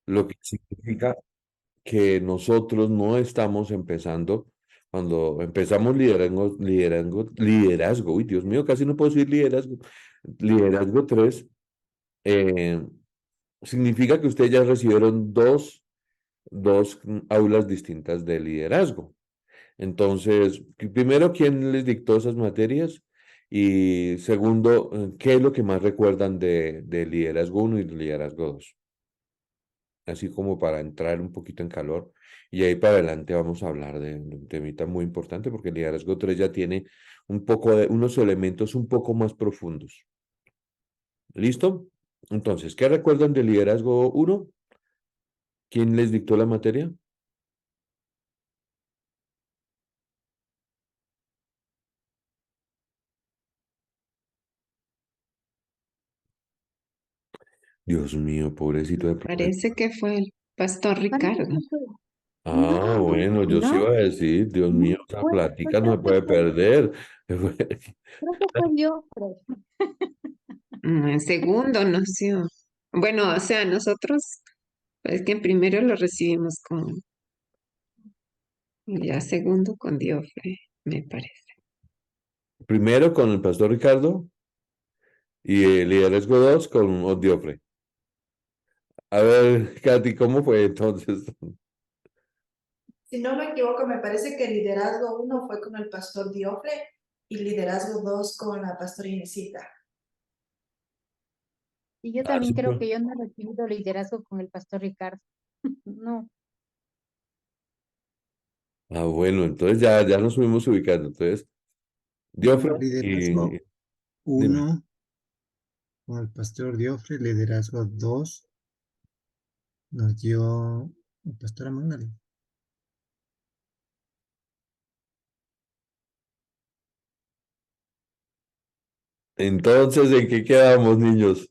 lo que significa que nosotros no estamos empezando, cuando empezamos liderazgo, uy, Dios mío, casi no puedo decir liderazgo 3, eh, significa que ustedes ya recibieron dos aulas distintas de liderazgo. Entonces, primero, ¿quién les dictó esas materias? Y segundo, ¿qué es lo que más recuerdan de liderazgo uno y de liderazgo 2? Así como para entrar un poquito en calor. Y ahí para adelante vamos a hablar de un temita muy importante porque el liderazgo 3 ya tiene unos elementos un poco más profundos. ¿Listo? Entonces, ¿qué recuerdan del liderazgo uno? ¿Quién les dictó la materia? Dios mío, pobrecito de Parece profesor. que fue el pastor Parece Ricardo. que fue. Ah, No, bueno, yo sí ¿No? iba a decir, Dios mío, esa plática no creo se que puede fue, perder. creo que fue yo, creo. En segundo nació. Bueno, o sea, nosotros, es que primero lo recibimos con, ya segundo con Diofre, me parece. Primero con el pastor Ricardo y el liderazgo 2 con Odiofre. A ver, Katy, ¿cómo fue entonces? Si no me equivoco, me parece que liderazgo uno fue con el pastor Diofre y liderazgo 2 con la pastora Inesita. Y yo Ah, también sí creo fue. que yo no he recibido liderazgo con el pastor Ricardo. No, Ah, bueno, entonces ya nos fuimos ubicando. Entonces, Diofre y Liderazgo dime. uno con el pastor Diofre, liderazgo 2 nos dio el pastor Magnali. Entonces, ¿en qué quedamos, niños?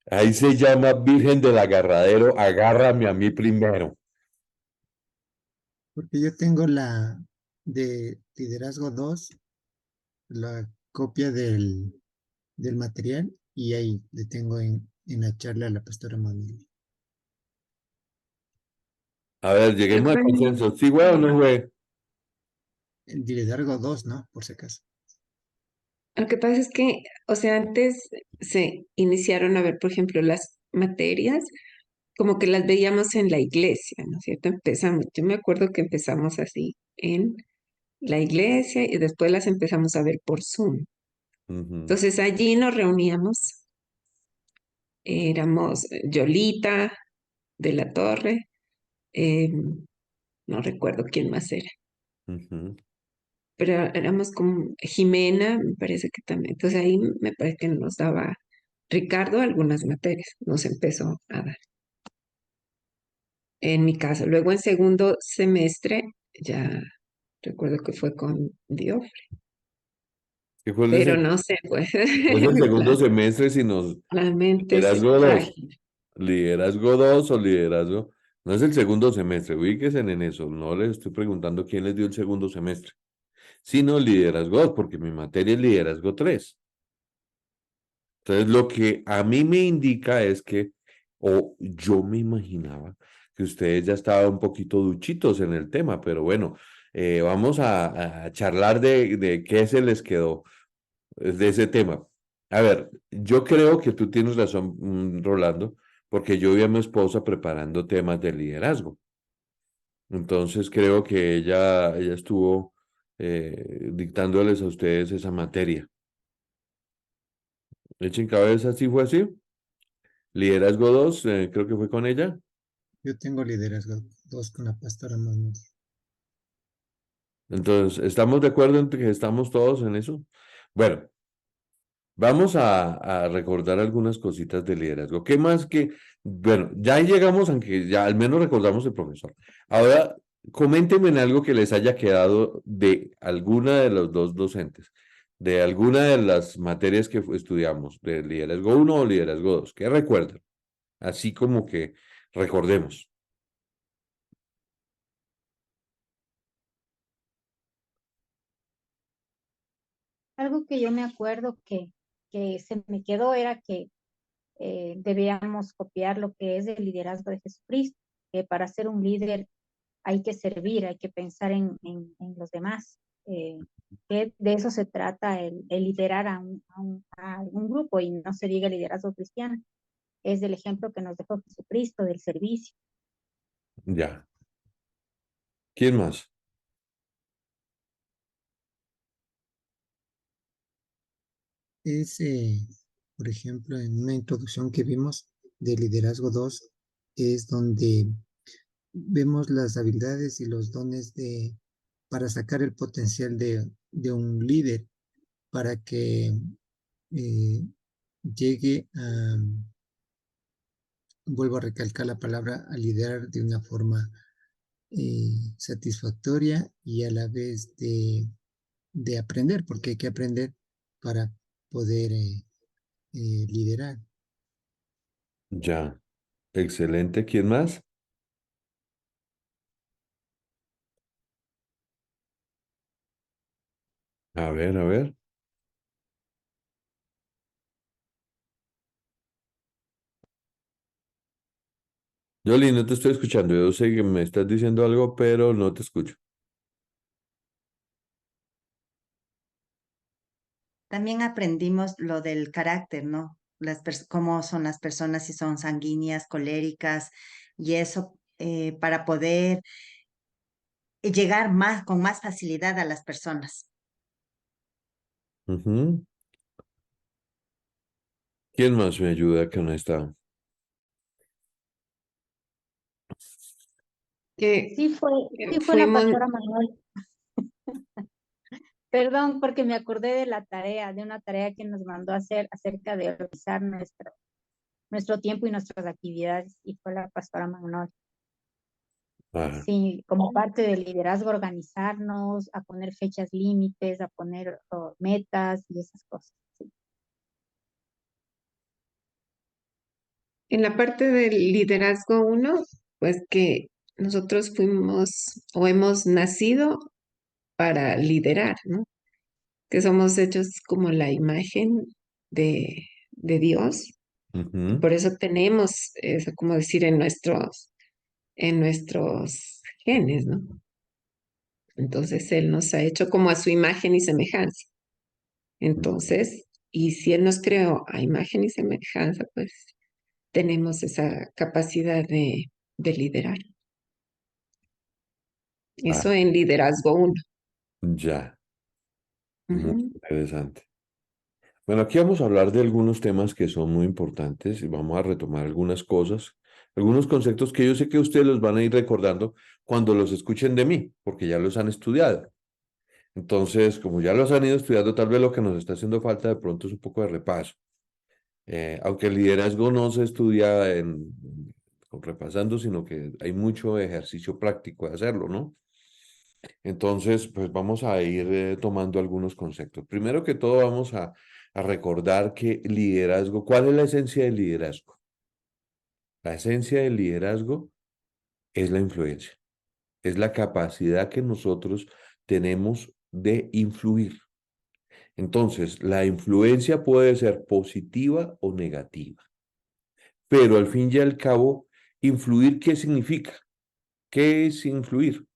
Ahí se llama Virgen del Agarradero, agárrame a mí primero. Porque yo tengo la de liderazgo 2 la copia del material y ahí le tengo en la charla a la pastora Magnali. A ver, lleguemos a consenso. ¿Sí, güey o no, güey? El liderazgo 2, ¿no? Por si acaso. Lo que pasa es que, o sea, antes se iniciaron a ver, por ejemplo, las materias, como que las veíamos en la iglesia, ¿no es cierto? Empezamos, yo me acuerdo que empezamos así en la iglesia y después las empezamos a ver por Zoom. Ujú. Entonces allí nos reuníamos, éramos Yolita de la Torre, eh, no recuerdo quién más era, Ujú. pero éramos como Jimena, me parece que también. Entonces ahí me parece que nos daba Ricardo algunas materias, nos empezó a dar. En mi caso, luego en segundo semestre, ya recuerdo que fue con Dios, ¿Qué fue pero no sé, pues es el segundo la, semestre si nos la mente es liderazgo 2? frágil. Liderazgo 2 o liderazgo. No es el segundo semestre, ubíquense en eso. No les estoy preguntando quién les dio el segundo semestre, sino liderazgo 2, porque mi materia es liderazgo 3. Entonces, lo que a mí me indica es que, o yo me imaginaba que ustedes ya estaban un poquito duchitos en el tema, pero bueno, vamos a charlar de qué se les quedó de ese tema. A ver, yo creo que tú tienes razón, Rolando, porque yo vi a mi esposa preparando temas de liderazgo. Entonces creo que ella estuvo dictándoles a ustedes esa materia. Echen cabeza, ¿sí fue así? Liderazgo 2 creo que fue con ella. Yo tengo liderazgo 2 con la pastora Magnali. Entonces, ¿estamos de acuerdo en que estamos todos en eso? Bueno, vamos a recordar algunas cositas de liderazgo. ¿Qué más que, bueno, ya llegamos, aunque ya al menos recordamos el profesor. Ahora, coméntenme en algo que les haya quedado de alguna de los dos docentes, de alguna de las materias que estudiamos, de liderazgo uno o liderazgo 2. ¿Qué recuerdan? Así como que recordemos. algo que yo me acuerdo que se me quedó era que debíamos copiar lo que es el liderazgo de Jesucristo, que para ser un líder hay que servir, hay que pensar en los demás. Que de eso se trata el liderar a un grupo, y no se diga liderazgo cristiano. Es del ejemplo que nos dejó Jesucristo, del servicio. Ya. ¿Quién más? Es, por ejemplo, en una introducción que vimos de Liderazgo 2, es donde vemos las habilidades y los dones para sacar el potencial de un líder, para que llegue a, vuelvo a recalcar la palabra, a liderar de una forma satisfactoria y a la vez de aprender, porque hay que aprender para poder liderar. Ya. Excelente. ¿Quién más? A ver, a ver. Yoli, no te estoy escuchando. Yo sé que me estás diciendo algo, pero no te escucho. También aprendimos lo del carácter, ¿no? Cómo son las personas, si son sanguíneas, coléricas, y eso para poder llegar con más facilidad a las personas. Ujú. ¿Quién más me ayuda con esta? Que Sí fue la fuimos, pastora Manuel. Perdón, porque me acordé de la tarea, de una tarea que nos mandó a hacer acerca de organizar nuestro tiempo y nuestras actividades, y fue la pastora Manuel. Ah, Sí, como parte del liderazgo, organizarnos, a poner fechas límites, a poner metas y esas cosas. Sí. en la parte del liderazgo uno, pues que nosotros fuimos o hemos nacido para liderar, ¿no? Que somos hechos como la imagen de Dios. Y ujú. por eso tenemos eso, como decir, en nuestros genes, ¿no? Entonces Él nos ha hecho como a su imagen y semejanza. Entonces, y si Él nos creó a imagen y semejanza, pues tenemos esa capacidad de liderar. Ah, Eso en liderazgo uno. ya. Muy Ujú. interesante. Bueno, aquí vamos a hablar de algunos temas que son muy importantes y vamos a retomar algunas cosas, algunos conceptos que yo sé que ustedes los van a ir recordando cuando los escuchen de mí, porque ya los han estudiado. Entonces, como ya los han ido estudiando, tal vez lo que nos está haciendo falta de pronto es un poco de repaso. Aunque el liderazgo no se estudia repasando, sino que hay mucho ejercicio práctico de hacerlo, ¿no? Entonces, pues vamos a ir tomando algunos conceptos. Primero que todo, vamos a recordar que liderazgo, ¿cuál es la esencia del liderazgo? La esencia del liderazgo es la influencia, es la capacidad que nosotros tenemos de influir. Entonces, la influencia puede ser positiva o negativa, pero al fin y al cabo, influir, ¿qué significa? ¿Qué es influir?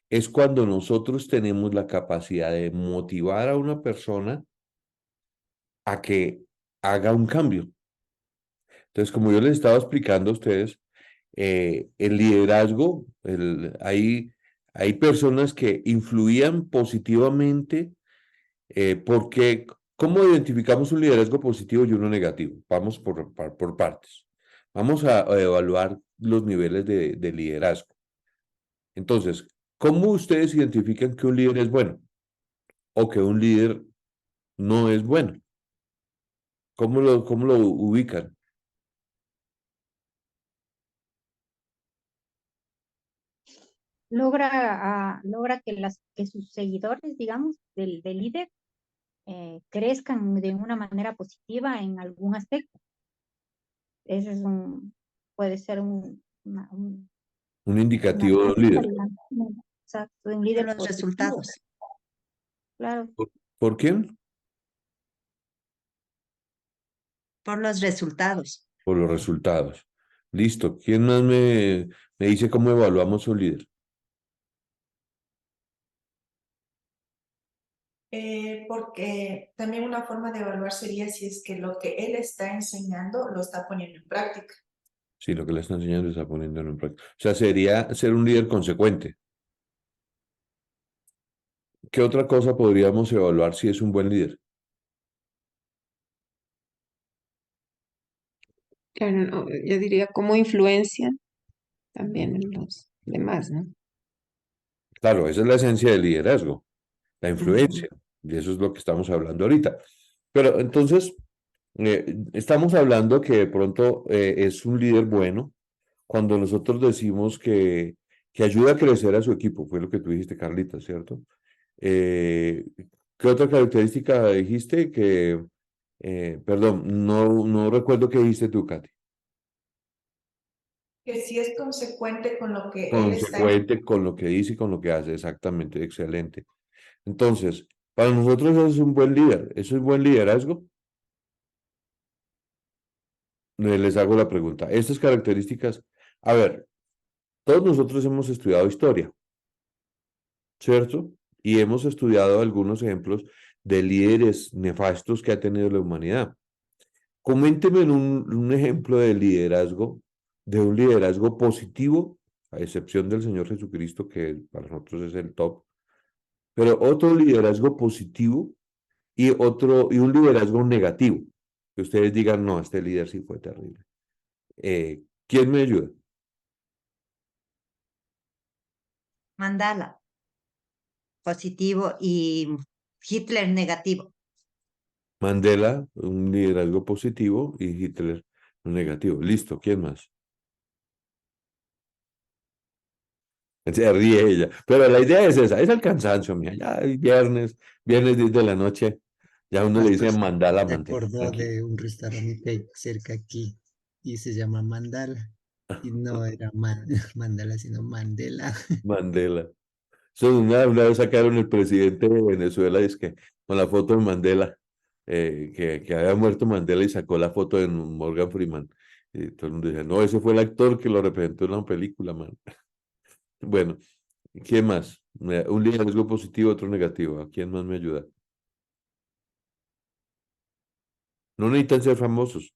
Es cuando nosotros tenemos la capacidad de motivar a una persona a que haga un cambio. Entonces, como yo les estaba explicando a ustedes, el liderazgo, hay personas que influían positivamente porque, ¿cómo identificamos un liderazgo positivo y uno negativo? Vamos por partes. Vamos a evaluar los niveles de liderazgo. Entonces, ¿cómo ustedes identifican que un líder es bueno o que un líder no es bueno? ¿Cómo lo ubican? Logra que sus seguidores, digamos, del líder, crezcan de una manera positiva en algún aspecto. Ese puede ser Un una indicativo de un práctica, líder. digamos, exacto, de un De líder los positivo. resultados. Claro, ¿Por quién? Por los resultados. por los resultados. Listo. ¿Quién más me dice cómo evaluamos a un líder? Porque también una forma de evaluar sería si es que lo que él está enseñando lo está poniendo en práctica. Sí, lo que le está enseñando está poniendo en práctica. O sea, sería ser un líder consecuente. ¿Qué otra cosa podríamos evaluar si es un buen líder? Claro, no, yo diría cómo influencia también en los demás, ¿no? Claro, esa es la esencia del liderazgo, la Ujú. influencia. Y eso es lo que estamos hablando ahorita. Pero entonces, estamos hablando que de pronto es un líder bueno cuando nosotros decimos que ayuda a crecer a su equipo, fue lo que tú dijiste, Carlita, ¿cierto? Eh, ¿Qué otra característica dijiste? Perdón, no recuerdo qué dijiste tú, Katy. Que si es consecuente con lo que él está Consecuente con lo que dice y con lo que hace, exactamente, excelente. Entonces, para nosotros eso es un buen líder, eso es buen liderazgo. Les hago la pregunta. Estas características, a ver, todos nosotros hemos estudiado historia, ¿cierto? Y hemos estudiado algunos ejemplos de líderes nefastos que ha tenido la humanidad. Coménteme un ejemplo de un liderazgo positivo, a excepción del Señor Jesucristo, que para nosotros es el top, pero otro liderazgo positivo y un liderazgo negativo. Que ustedes digan, no, este líder sí fue terrible. ¿Quién me ayuda? Mandala, positivo, y Hitler, negativo. Mandela, un liderazgo positivo, y Hitler, un negativo. Listo, ¿quién más? Se ríe ella. Pero la idea es esa, es el cansancio, mía. Ya es viernes 10 de la noche, ya uno le dice Pastor, mandala, se mandala, acordó tranquilo. de un restaurante que hay cerca aquí y se llama Mandala. Y no era Mandala, sino Mandela. Mandela. So, una vez sacaron el presidente de Venezuela, es que con la foto de Mandela, que había muerto Mandela y sacó la foto de Morgan Freeman. Y todo el mundo decía, no, ese fue el actor que lo representó en la película, man. Bueno, ¿quién más? Un liderazgo positivo, otro negativo. ¿A quién más me ayuda? No necesitan ser famosos,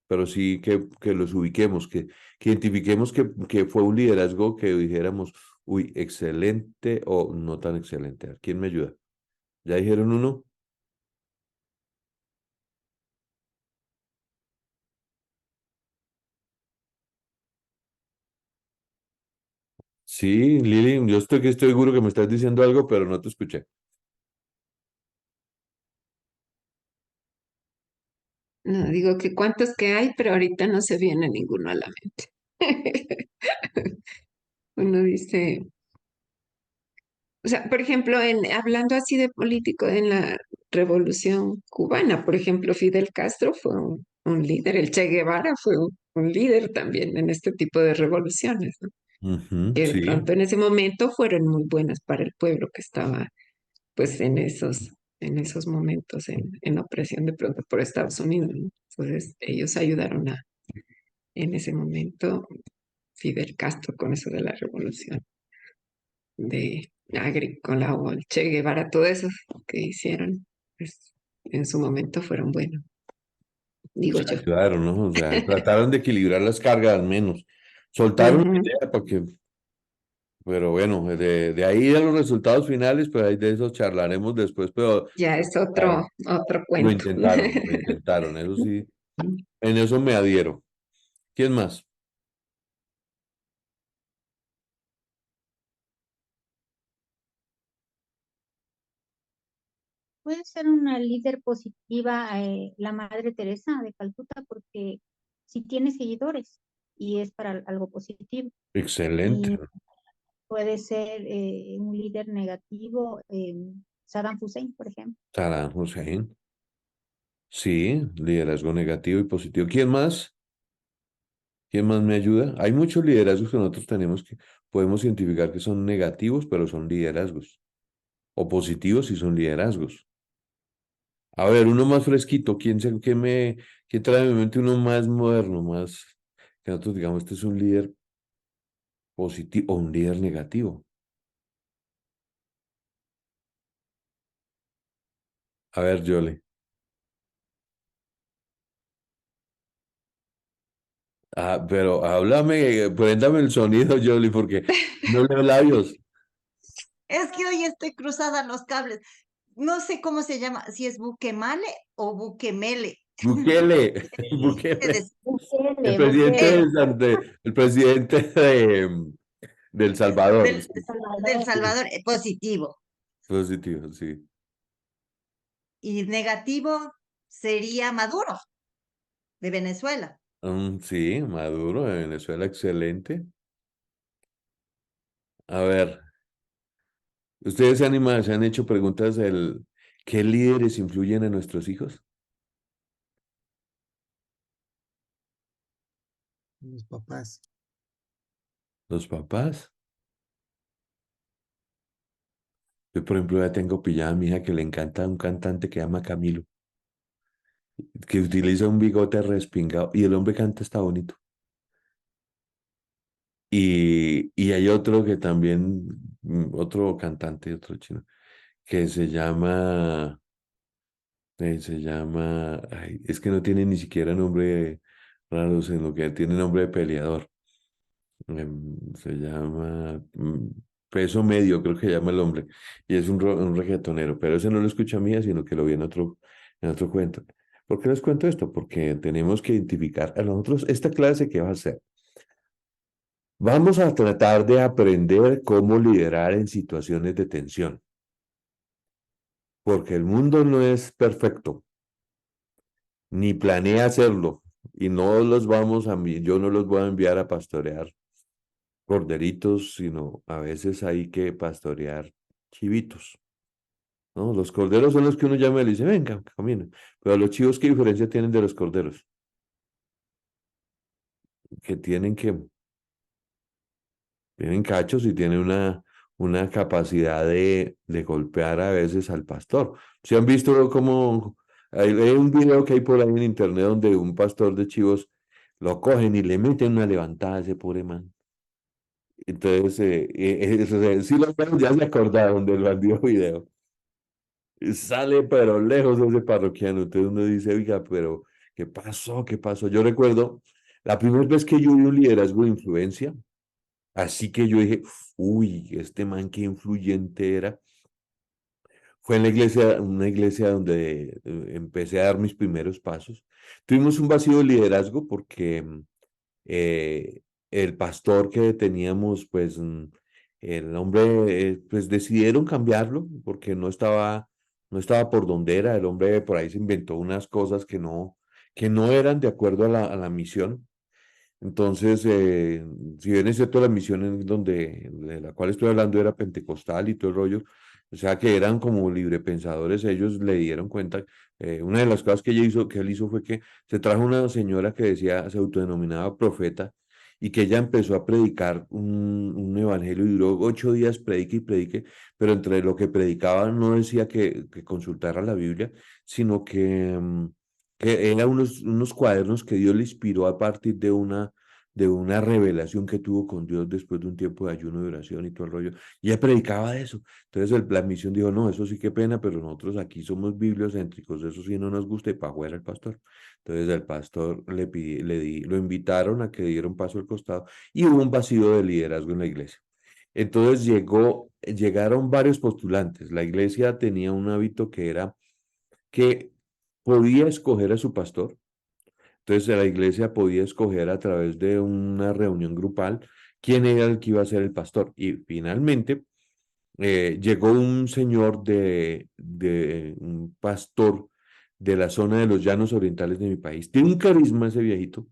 pero sí que los ubiquemos, que identifiquemos que fue un liderazgo que dijéramos, uy, excelente o no tan excelente. ¿A quién me ayuda? ¿Ya dijeron uno? Sí, Lili, yo estoy seguro que me estás diciendo algo, pero no te escuché. No, digo que cuántos que hay, pero ahorita no se viene ninguno a la mente. Uno dice, o sea, por ejemplo, hablando así de político, en la Revolución Cubana, por ejemplo, Fidel Castro fue un líder, el Che Guevara fue un líder también en este tipo de revoluciones, ¿no? Ujú, Que de sí, pronto en ese momento fueron muy buenas para el pueblo que estaba pues en esos momentos en opresión de pronto por Estados Unidos, ¿no? Entonces ellos ayudaron en ese momento, Fidel Castro con eso de la revolución de agrícola o el Che Guevara, todo eso que hicieron, pues en su momento fueron buenos, digo se yo. ayudaron, ¿no? O sea, trataron de equilibrar las cargas al menos. Soltaron la Ujú. idea porque, pero bueno, de ahí a los resultados finales, pues ahí de eso charlaremos después, pero Ya es claro, otro cuento. lo intentaron, eso sí, en eso me adhiero. ¿Quién más? Puede ser una líder positiva, la Madre Teresa de Calcuta, porque si tiene seguidores y es para algo positivo. Excelente. Y puede ser un líder negativo, Saddam Hussein, por ejemplo. Saddam Hussein. Sí, liderazgo negativo y positivo. ¿Quién más? ¿Quién más me ayuda? Hay muchos liderazgos que nosotros tenemos que podemos identificar que son negativos, pero son liderazgos. O positivos y son liderazgos. A ver, uno más fresquito. ¿Quién trae en mi mente uno más moderno, más que nosotros digamos, este es un líder positivo o un líder negativo? A ver, Yole. Ah, pero háblame, préndame el sonido, Yoli, porque no leo labios. Es que hoy estoy cruzada los cables. No sé cómo se llama, si es Bukemale o Bukemele. Bukele, ¿Qué Bukele, el Bukele, presidente Bukele, el presidente de El Salvador. Del, Sí, del Salvador. Salvador, positivo. positivo, sí. Y negativo sería Maduro, de Venezuela. Sí, Maduro de Venezuela, excelente. A ver, ¿ustedes se han hecho preguntas del qué líderes influyen en nuestros hijos? Los papás. Los papás. Yo, por ejemplo, ya tengo pillada a mi hija que le encanta un cantante que llama Camilo, que utiliza un bigote respingado y el hombre canta está bonito. Y hay otro que también, otro cantante, otro chino, que ay, es que no tiene ni siquiera nombre raro, sino que tiene nombre de peleador. Se llama Peso Medio, creo que llama el hombre, y es un reggaetonero, pero ese no lo escucha mía, sino que lo vi en otro cuento. ¿Por qué les cuento esto? Porque tenemos que identificar a nosotros esta clase que va a ser. Vamos a tratar de aprender cómo liderar en situaciones de tensión, porque el mundo no es perfecto, ni planea hacerlo, y no los vamos a, yo no los voy a enviar a pastorear corderitos, sino a veces hay que pastorear chivitos, ¿no? Los corderos son los que uno llama y le dice, venga, camina, pero los chivos, ¿qué diferencia tienen de los corderos? Que tienen cachos y tienen una capacidad de golpear a veces al pastor. ¿Se han visto cómo hay un video que hay por ahí en internet donde un pastor de chivos lo cogen y le meten una levantada a ese pobre man? Entonces, sí lo veo, ya se acordaron del bandido video. Y sale pero lejos de ese parroquiano. Entonces uno dice, oiga, pero ¿qué pasó? ¿Qué pasó? Yo recuerdo la primera vez que yo vi un liderazgo de influencia. Así que yo dije, uy, este man qué influyente era. Fue en la iglesia, una iglesia donde empecé a dar mis primeros pasos. Tuvimos un vacío de liderazgo porque el pastor que teníamos, pues el hombre, pues decidieron cambiarlo porque no estaba por donde era. El hombre por ahí se inventó unas cosas que no eran de acuerdo a la misión. Entonces, si bien es cierto, la misión de la cual estoy hablando era pentecostal y todo el rollo, o sea que eran como librepensadores, ellos le dieron cuenta, una de las cosas que él hizo fue que se trajo una señora que decía, se autodenominaba profeta, y que ella empezó a predicar un evangelio y duró 8 días, predique y predique, pero entre lo que predicaba no decía que consultara la Biblia, sino que eran unos cuadernos que Dios le inspiró a partir de una revelación que tuvo con Dios después de un tiempo de ayuno y oración y todo el rollo. Y ella predicaba de eso. Entonces la misión dijo, no, eso sí que pena, pero nosotros aquí somos bibliocéntricos, eso sí no nos gusta y para afuera el pastor. Entonces el pastor lo invitaron a que diera un paso al costado y hubo un vacío de liderazgo en la iglesia. Entonces llegaron varios postulantes. La iglesia tenía un hábito que era que podía escoger a su pastor. Entonces la iglesia podía escoger a través de una reunión grupal quién era el que iba a ser el pastor. Y finalmente llegó un señor de un pastor de la zona de los llanos orientales de mi país. Tiene un carisma ese viejito,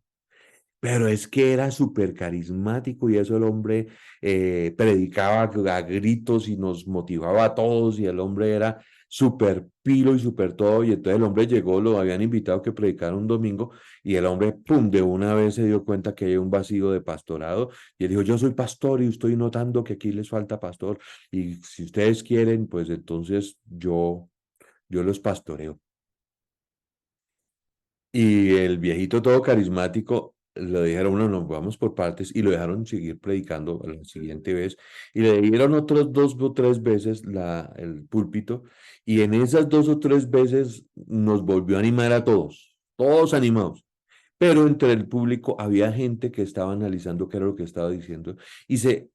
pero es que era súper carismático y eso el hombre predicaba a gritos y nos motivaba a todos y el hombre era súper pilo y súper todo y entonces el hombre llegó, lo habían invitado a que predicara un domingo y el hombre, pum, de una vez se dio cuenta que hay un vacío de pastorado y él dijo, yo soy pastor y estoy notando que aquí les falta pastor y si ustedes quieren, pues entonces yo los pastoreo. Y el viejito todo carismático, le dijeron, bueno, nos vamos por partes y lo dejaron seguir predicando a la siguiente vez. Y le dieron otras 2 o 3 veces el púlpito y en esas 2 o 3 veces nos volvió a animar a todos, todos animados. Pero entre el público había gente que estaba analizando qué era lo que estaba diciendo y se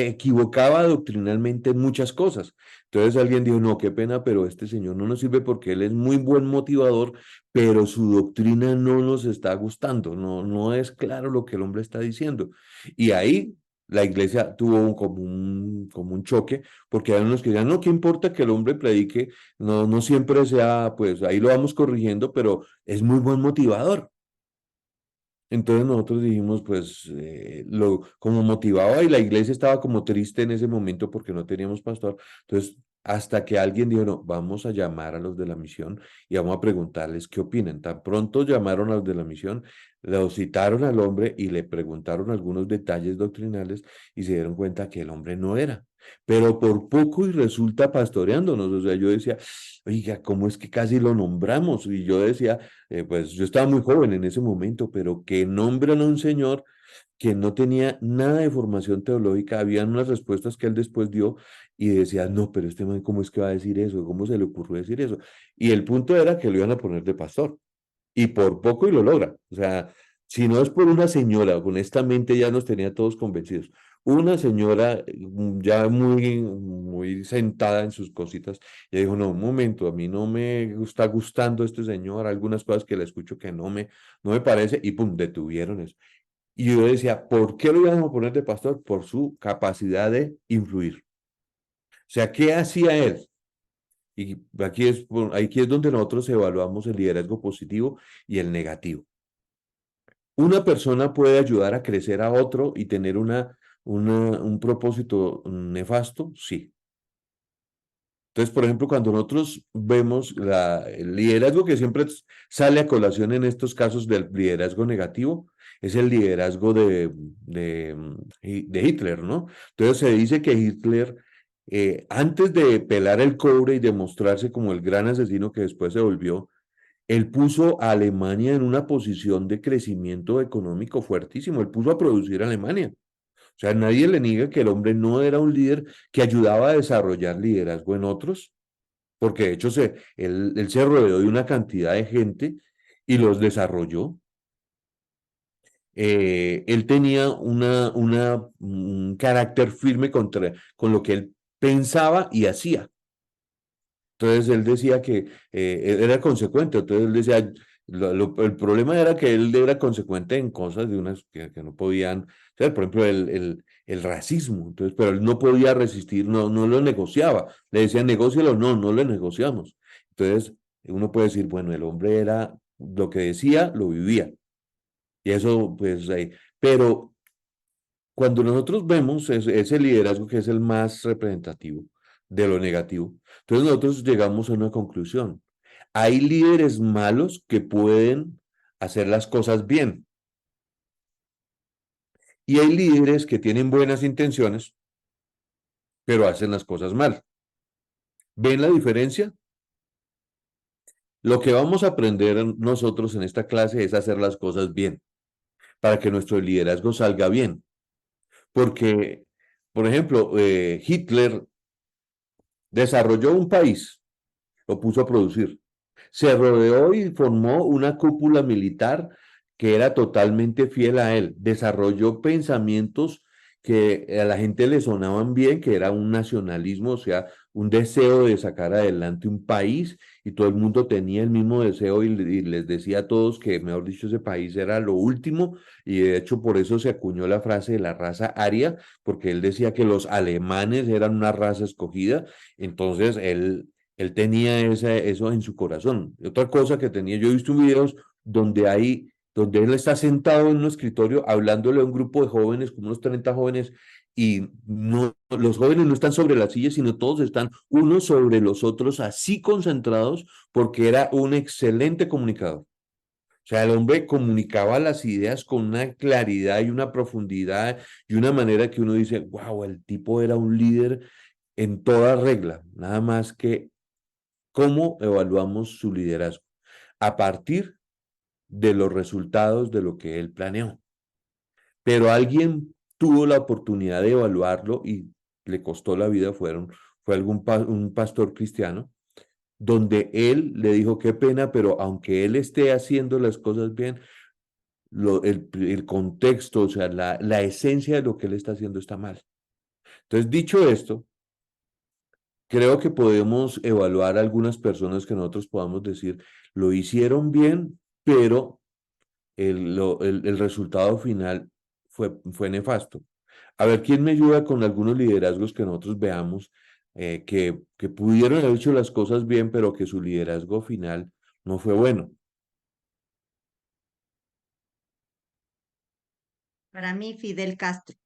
equivocaba doctrinalmente en muchas cosas. Entonces alguien dijo, no, qué pena, pero este señor no nos sirve porque él es muy buen motivador, pero su doctrina no nos está gustando, no es claro lo que el hombre está diciendo. Y ahí la iglesia tuvo como un choque, porque hay unos que decían, no, ¿qué importa que el hombre predique? No siempre sea, pues ahí lo vamos corrigiendo, pero es muy buen motivador. Entonces nosotros dijimos, pues, como motivaba y la iglesia estaba como triste en ese momento porque no teníamos pastor. Entonces, hasta que alguien dijo, no, vamos a llamar a los de la misión y vamos a preguntarles qué opinan. Tan pronto llamaron a los de la misión, lo citaron al hombre y le preguntaron algunos detalles doctrinales y se dieron cuenta que el hombre no era. Pero por poco y resulta pastoreándonos. O sea, yo decía, oiga, ¿cómo es que casi lo nombramos? Y yo decía, pues yo estaba muy joven en ese momento, pero que nombran a un señor que no tenía nada de formación teológica, habían unas respuestas que él después dio y decía, no, pero este man, ¿cómo es que va a decir eso? ¿Cómo se le ocurrió decir eso? Y el punto era que lo iban a poner de pastor, y por poco y lo logra. O sea, si no es por una señora, honestamente ya nos tenía todos convencidos. Una señora ya muy sentada en sus cositas, y dijo, no, un momento, a mí no me está gustando este señor, algunas cosas que le escucho que no me parece, y pum, detuvieron eso. Y yo decía, ¿por qué lo iban a poner de pastor? Por su capacidad de influir. O sea, ¿qué hacía él? Y aquí es donde nosotros evaluamos el liderazgo positivo y el negativo. Una persona puede ayudar a crecer a otro y tener un propósito nefasto, sí. Entonces, por ejemplo, cuando nosotros vemos el liderazgo que siempre sale a colación en estos casos del liderazgo negativo, es el liderazgo de Hitler, ¿no? Entonces se dice que Hitler, antes de pelar el cobre y demostrarse como el gran asesino que después se volvió, él puso a Alemania en una posición de crecimiento económico fuertísimo, él puso a producir a Alemania. O sea, nadie le niega que el hombre no era un líder que ayudaba a desarrollar liderazgo en otros, porque de hecho él se rodeó de una cantidad de gente y los desarrolló. Él tenía un carácter firme con lo que él pensaba y hacía. Entonces él decía que él era consecuente, entonces él decía, el problema era que él era consecuente en cosas de unas que no podían ser, por ejemplo, el racismo, entonces, pero él no podía resistir, no lo negociaba, le decían, negócialo, no lo negociamos. Entonces uno puede decir, bueno, el hombre era lo que decía, lo vivía, y eso, pues, pero cuando nosotros vemos ese liderazgo que es el más representativo de lo negativo, entonces nosotros llegamos a una conclusión. Hay líderes malos que pueden hacer las cosas bien y hay líderes que tienen buenas intenciones, pero hacen las cosas mal. ¿Ven la diferencia? Lo que vamos a aprender nosotros en esta clase es hacer las cosas bien, para que nuestro liderazgo salga bien. Porque, por ejemplo, Hitler desarrolló un país, lo puso a producir. Se rodeó y formó una cúpula militar que era totalmente fiel a él. Desarrolló pensamientos que a la gente le sonaban bien, que era un nacionalismo, o sea, un deseo de sacar adelante un país, y todo el mundo tenía el mismo deseo y les decía a todos que, mejor dicho, ese país era lo último, y de hecho por eso se acuñó la frase de la raza aria, porque él decía que los alemanes eran una raza escogida. Entonces él tenía eso en su corazón. Otra cosa que tenía, yo he visto videos donde él está sentado en un escritorio hablándole a un grupo de jóvenes, como unos 30 jóvenes, y los jóvenes no están sobre las sillas, sino todos están unos sobre los otros, así concentrados, porque era un excelente comunicador. O sea, el hombre comunicaba las ideas con una claridad y una profundidad y una manera que uno dice, wow, el tipo era un líder en toda regla, nada más que cómo evaluamos su liderazgo. ¿A partir de los resultados de lo que él planeó. Pero alguien tuvo la oportunidad de evaluarlo y le costó la vida, fue un pastor cristiano, donde él le dijo, qué pena, pero aunque él esté haciendo las cosas bien, el contexto, o sea, la esencia de lo que él está haciendo está mal. Entonces, dicho esto, creo que podemos evaluar a algunas personas que nosotros podamos decir, lo hicieron bien, pero el resultado final fue nefasto. A ver, ¿quién me ayuda con algunos liderazgos que nosotros veamos que pudieron haber hecho las cosas bien, pero que su liderazgo final no fue bueno? Para mí, Fidel Castro,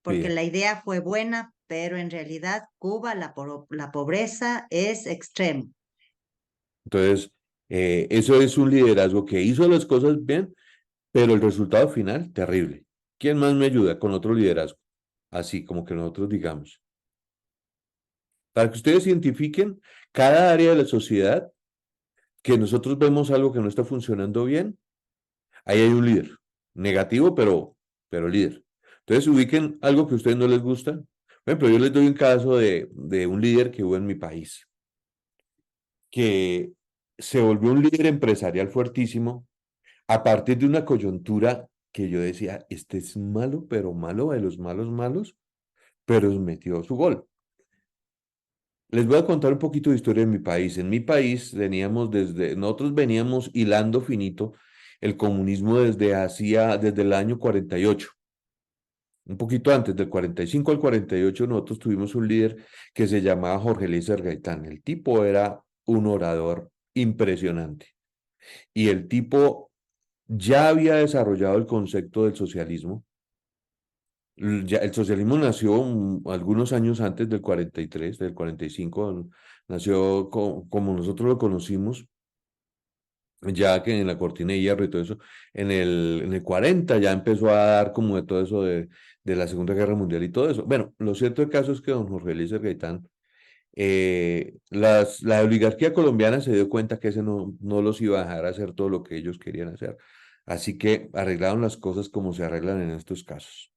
porque Fidel. la idea fue buena, pero en realidad Cuba, la pobreza es extrema. Entonces, eso es un liderazgo que hizo las cosas bien, pero el resultado final, terrible. ¿Quién más me ayuda con otro liderazgo? Así como que nosotros digamos. Para que ustedes identifiquen cada área de la sociedad que nosotros vemos algo que no está funcionando bien, ahí hay un líder. Negativo, pero líder. Entonces ubiquen algo que a ustedes no les gusta. Por ejemplo, yo les doy un caso de un líder que hubo en mi país, que se volvió un líder empresarial fuertísimo a partir de una coyuntura que yo decía, este es malo, pero malo de los malos malos, pero metió su gol. Les voy a contar un poquito de historia de mi país. En mi país nosotros veníamos hilando finito el comunismo desde el año 48. Un poquito antes, del 45 al 48, nosotros tuvimos un líder que se llamaba Jorge Eliezer Gaitán. El tipo era un orador impresionante. Y el tipo ya había desarrollado el concepto del socialismo. El socialismo nació algunos años antes del 43, del 45, nació como nosotros lo conocimos, ya que en la cortina de hierro y todo eso, en el 40 ya empezó a dar como de todo eso de la Segunda Guerra Mundial y todo eso. Bueno, lo cierto del caso es que don Jorge Eliezer Gaitán, la oligarquía colombiana se dio cuenta que ese no los iba a dejar hacer todo lo que ellos querían hacer. Así que arreglaron las cosas como se arreglan en estos casos.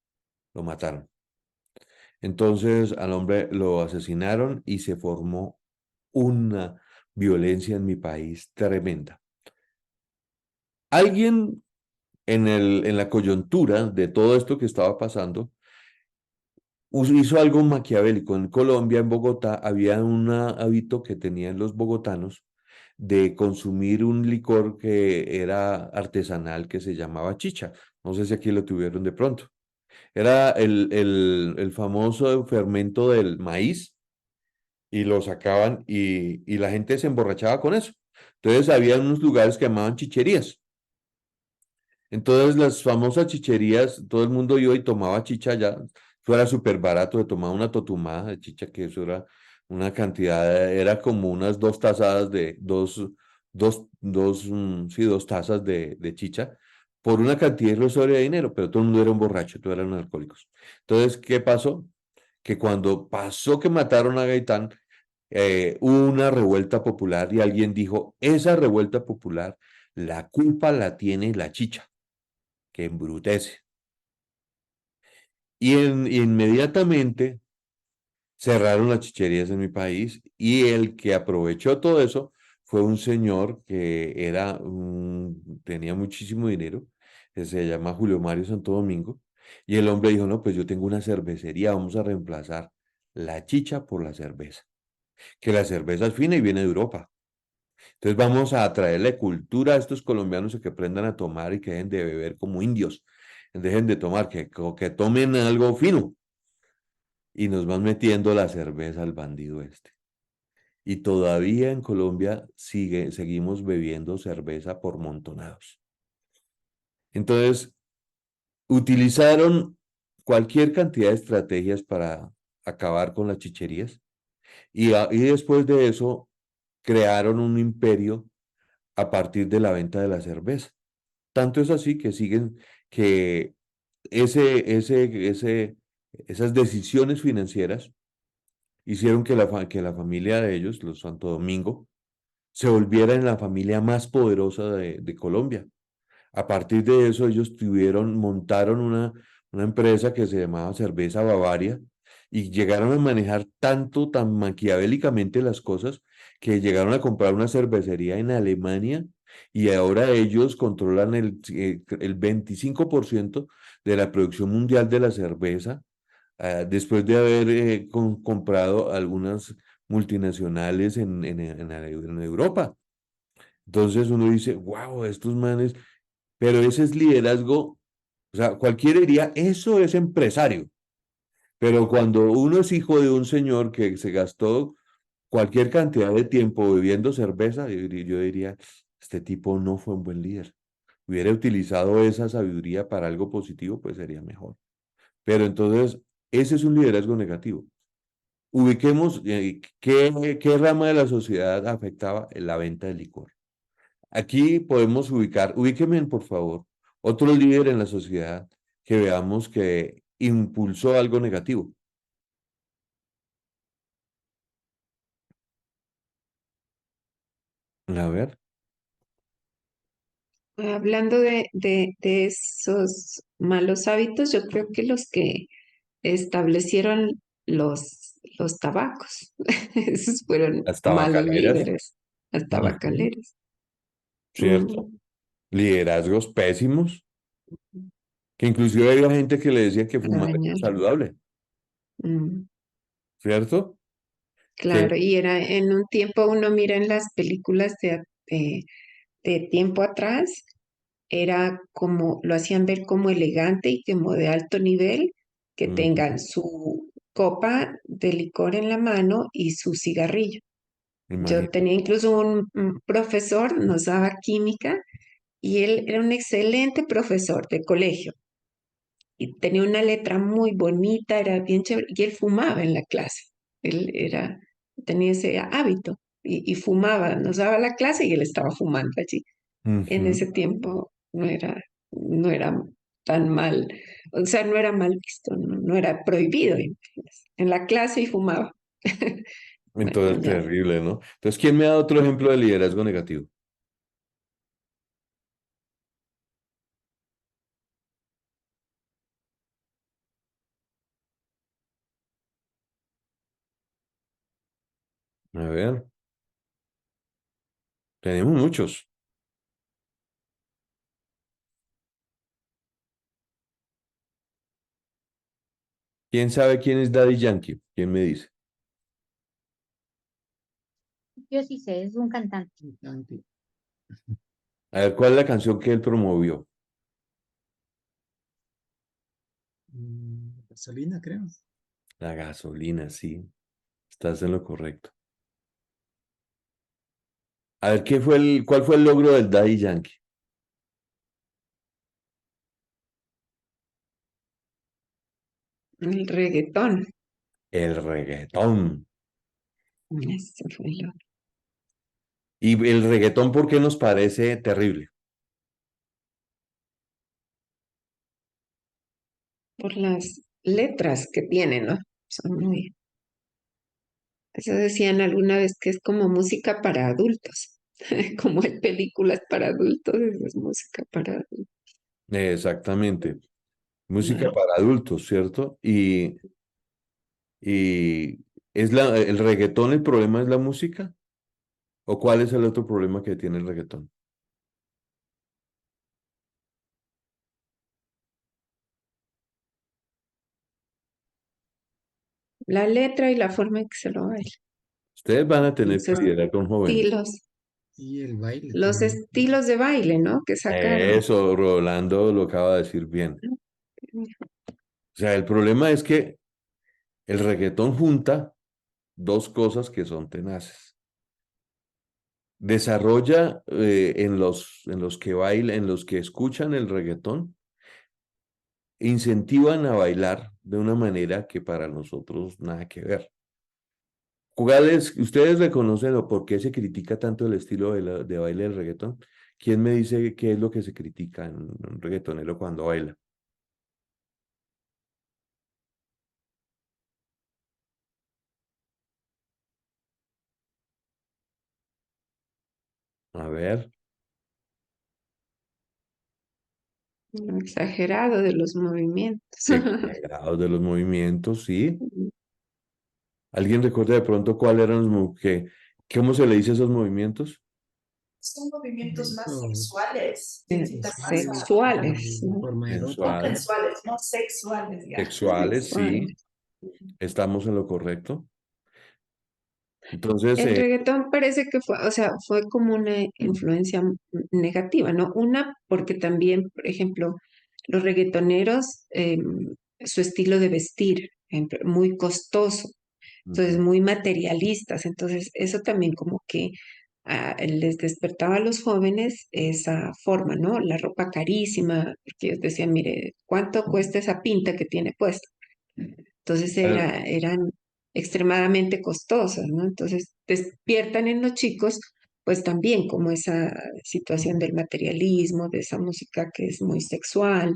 Lo mataron. Entonces al hombre lo asesinaron y se formó una violencia en mi país tremenda. Alguien en la coyuntura de todo esto que estaba pasando hizo algo maquiavélico. En Colombia, en Bogotá, había un hábito que tenían los bogotanos de consumir un licor que era artesanal que se llamaba chicha. No sé si aquí lo tuvieron de pronto. Era el famoso fermento del maíz y lo sacaban y la gente se emborrachaba con eso. Entonces había unos lugares que llamaban chicherías. Entonces las famosas chicherías, todo el mundo iba y tomaba chicha allá. Eso era súper barato, de tomar una totumada de chicha, que eso era una cantidad, era como unas dos tazadas sí, dos tazas de chicha por una cantidad irrisoria de dinero, pero todo el mundo era un borracho, todos eran alcohólicos. Entonces, ¿qué pasó? Que cuando pasó que mataron a Gaitán, hubo una revuelta popular y alguien dijo, esa revuelta popular, la culpa la tiene la chicha, que embrutece. Y inmediatamente cerraron las chicherías en mi país y el que aprovechó todo eso fue un señor que tenía muchísimo dinero, que se llama Julio Mario Santo Domingo, y el hombre dijo, no, pues yo tengo una cervecería, vamos a reemplazar la chicha por la cerveza, que la cerveza es fina y viene de Europa. Entonces vamos a traerle cultura a estos colombianos a que aprendan a tomar y que dejen de beber como indios, dejen de tomar, que tomen algo fino. Y nos van metiendo la cerveza al bandido este. Y todavía en Colombia seguimos bebiendo cerveza por montonados. Entonces, utilizaron cualquier cantidad de estrategias para acabar con las chicherías y después de eso crearon un imperio a partir de la venta de la cerveza. Tanto es así que siguen que esas decisiones financieras hicieron que la familia de ellos, los Santo Domingo, se volviera en la familia más poderosa de Colombia. A partir de eso, ellos montaron una empresa que se llamaba Cerveza Bavaria y llegaron a manejar tanto, tan maquiavélicamente las cosas que llegaron a comprar una cervecería en Alemania y ahora ellos controlan el 25% de la producción mundial de la cerveza, después de haber comprado algunas multinacionales en Europa. Entonces uno dice, wow, estos manes, pero ese es liderazgo, o sea, cualquiera diría, eso es empresario, pero cuando uno es hijo de un señor que se gastó cualquier cantidad de tiempo bebiendo cerveza, yo diría, este tipo no fue un buen líder. Hubiera utilizado esa sabiduría para algo positivo, pues sería mejor. Pero entonces, ese es un liderazgo negativo. Ubiquemos qué rama de la sociedad afectaba la venta de licor. Aquí podemos ubíquenme por favor, otro líder en la sociedad que veamos que impulsó algo negativo. A ver, Hablando de esos malos hábitos, yo creo que los que establecieron los tabacos, esos fueron las malos tabacaleras, líderes, las ujú, tabacaleras. ¿cierto? Mm, Liderazgos pésimos, que inclusive había gente que le decía que para fumar era dañar. saludable, Mm, ¿cierto? Que, claro, y era en un tiempo, uno mira en las películas de tiempo atrás, era como, lo hacían ver como elegante y como de alto nivel, que ujú, tengan su copa de licor en la mano y su cigarrillo. Yo imagínate. tenía incluso un profesor, nos daba química, y él era un excelente profesor de colegio. Y tenía una letra muy bonita, era bien chévere, y él fumaba en la clase. Él tenía ese hábito y fumaba, nos daba la clase y él estaba fumando allí. En Ujú. ese tiempo no era tan mal, o sea, no era mal visto, no era prohibido. En la clase y fumaba. Bueno, Entonces, ya. terrible, ¿no? Entonces, ¿quién me da otro ejemplo de liderazgo negativo? A ver, tenemos muchos. ¿Quién sabe quién es Daddy Yankee? ¿Quién me dice? Yo sí sé, es un cantante. Bastante. A ver, ¿cuál es la canción que él promovió? Gasolina, creo. La gasolina, sí. Estás en lo correcto. A ver, ¿cuál fue el logro del Daddy Yankee? El reggaetón. El reggaetón. Ese fue Y el reggaetón, ¿por qué nos parece terrible? por las letras que tiene, ¿no? Son muy. Eso decían alguna vez que es como música para adultos. Como hay películas para adultos, eso es música para adultos. Exactamente. Música Claro. para adultos, ¿cierto? Y el reggaetón, ¿el problema es la música? ¿O cuál es el otro problema que tiene el reggaetón? La letra y la forma en que se lo baila. Ustedes van a tener Los que liderar con jóvenes. estilos, Y el baile los también. estilos de baile, ¿no? Que sacaron. Eso, Rolando lo acaba de decir bien. O sea, el problema es que el reggaetón junta dos cosas que son tenaces. Desarrolla en los que bailan, en los que escuchan el reggaetón, incentivan a bailar de una manera que para nosotros nada que ver. ¿Ustedes reconocen o por qué se critica tanto el estilo de baile del reggaetón? ¿Quién me dice qué es lo que se critica en un reggaetonero cuando baila? A ver, Exagerado de los movimientos. Exagerados de los movimientos, sí. ¿Alguien recuerda de pronto cuáles eran cómo se le dice a esos movimientos? Son movimientos más Movimientos sexuales, que incitan más a Sexuales, en ¿no? forma no erótica. Sensuales, sensuales, no sexuales ya. sexuales, Sexuales. sí. Estamos en lo correcto. Entonces, El reggaetón parece que fue, o sea, fue como una influencia negativa, ¿no? Una, porque también, por ejemplo, los reggaetoneros, su estilo de vestir, muy costoso, entonces ujú. muy materialistas, entonces eso también como que les despertaba a los jóvenes esa forma, ¿no? La ropa carísima, porque ellos decían, mire, ¿cuánto cuesta esa pinta que tiene puesta? Entonces Pero, eran extremadamente costosas, ¿no? Entonces despiertan en los chicos, pues también como esa situación del materialismo, de esa música que es muy sexual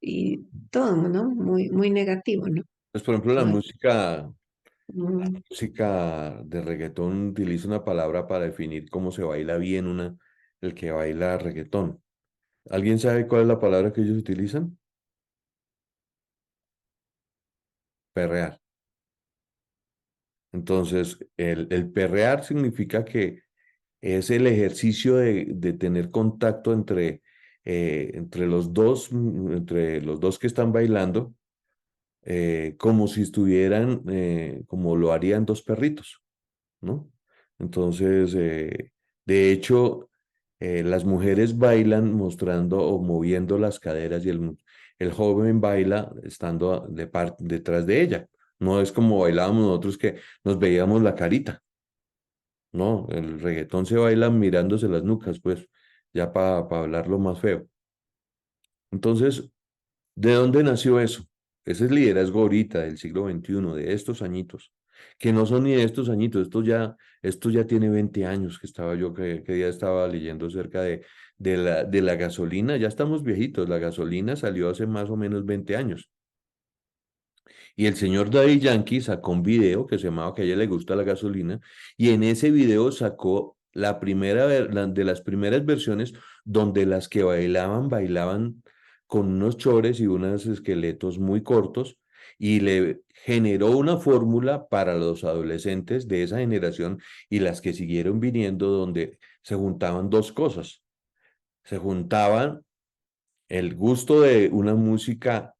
y todo, ¿no? Muy, muy negativo, ¿no? pues, por ejemplo, Ay, la mm, música de reggaetón utiliza una palabra para definir cómo se baila bien el que baila reggaetón. ¿Alguien sabe cuál es la palabra que ellos utilizan? Perrear. Entonces, el perrear significa que es el ejercicio de tener contacto entre los dos que están bailando, como si estuvieran, como lo harían dos perritos, ¿no? Entonces, de hecho, las mujeres bailan mostrando o moviendo las caderas y el joven baila estando detrás de ella. No es como bailábamos nosotros que nos veíamos la carita, ¿no? El reggaetón se baila mirándose las nucas, pues, ya para hablarlo más feo. Entonces, ¿de dónde nació eso? Ese es liderazgo ahorita del siglo XXI, de estos añitos, que no son ni de estos añitos, esto ya tiene 20 años que estaba yo, que ya estaba leyendo cerca de la gasolina, ya estamos viejitos, la gasolina salió hace más o menos 20 años. Y el señor Daddy Yankee sacó un video que se llamaba Que a ella le gusta la gasolina, y en ese video sacó de las primeras versiones donde las que bailaban con unos chores y unos esqueletos muy cortos, y le generó una fórmula para los adolescentes de esa generación y las que siguieron viniendo, donde se juntaban dos cosas. Se juntaban el gusto de una música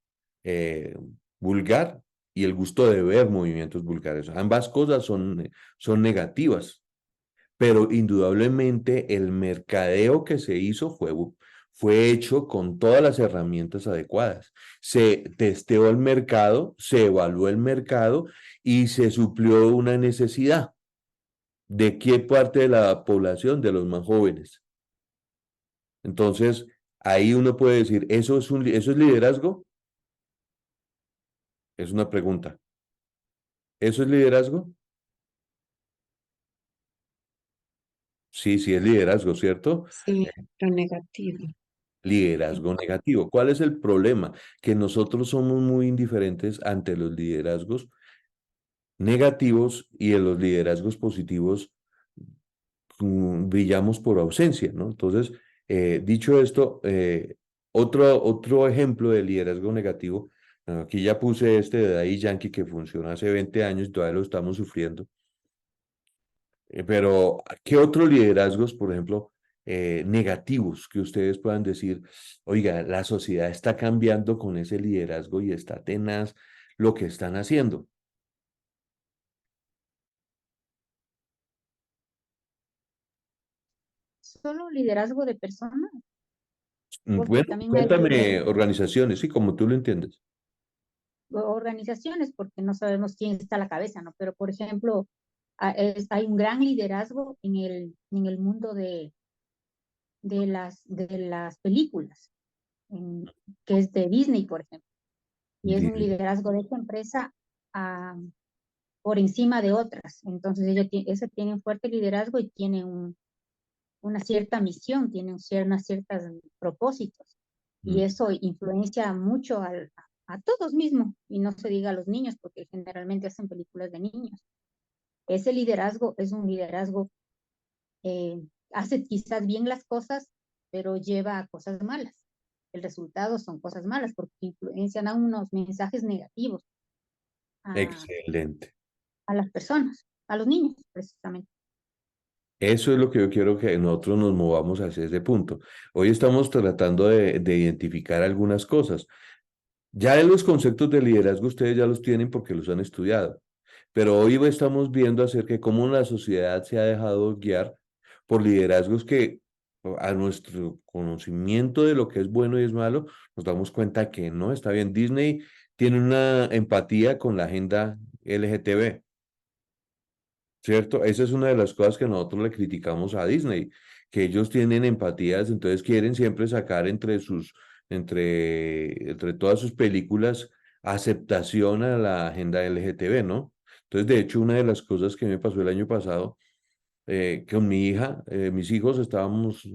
eh, vulgar y el gusto de ver movimientos vulgares. Ambas cosas son negativas, pero indudablemente el mercadeo que se hizo fue hecho con todas las herramientas adecuadas. Se testeó el mercado, se evaluó el mercado y se suplió una necesidad. ¿De qué parte de la población? De los más jóvenes. Entonces, ahí uno puede decir, ¿eso es liderazgo? Es una pregunta. ¿Eso es liderazgo? Sí, sí es liderazgo, ¿cierto? sí, lo negativo. Liderazgo negativo. ¿Cuál es el problema? Que nosotros somos muy indiferentes ante los liderazgos negativos y en los liderazgos positivos brillamos por ausencia, ¿no? Entonces, dicho esto, otro ejemplo de liderazgo negativo, aquí ya puse este de Daddy Yankee que funcionó hace 20 años y todavía lo estamos sufriendo. Pero, ¿qué otros liderazgos, por ejemplo, negativos que ustedes puedan decir, oiga, la sociedad está cambiando con ese liderazgo y está tenaz lo que están haciendo? Solo liderazgo de personas, porque Bueno, también hay cuéntame organizaciones, sí, como tú lo entiendes. organizaciones, porque no sabemos quién está a la cabeza, ¿no? Pero, por ejemplo, hay un gran liderazgo en el mundo de las películas, en- que es de Disney, por ejemplo, y es un Bien. liderazgo de esa empresa ah, por encima de otras. Entonces, ese tiene un fuerte liderazgo y tiene una cierta misión, tiene unos ciertos propósitos, y Mm. eso influencia mucho a todos mismos, y no se diga a los niños, porque generalmente hacen películas de niños. Ese liderazgo es un liderazgo, hace quizás bien las cosas, pero lleva a cosas malas. el resultado son cosas malas porque influencian a unos mensajes negativos Excelente. a las personas, a los niños, precisamente. Eso es lo que yo quiero que nosotros nos movamos hacia ese punto. Hoy estamos tratando de identificar algunas cosas. Ya en los conceptos de liderazgo ustedes ya los tienen porque los han estudiado, pero hoy estamos viendo acerca de cómo la sociedad se ha dejado guiar por liderazgos que a nuestro conocimiento de lo que es bueno y es malo, nos damos cuenta que no está bien. Disney tiene una empatía con la agenda LGTB. ¿Cierto? Esa es una de las cosas que nosotros le criticamos a Disney, que ellos tienen empatías, entonces quieren siempre sacar entre todas sus películas aceptación a la agenda LGTB, ¿no? Entonces, de hecho, una de las cosas que me pasó el año pasado, con mi hija, mis hijos estábamos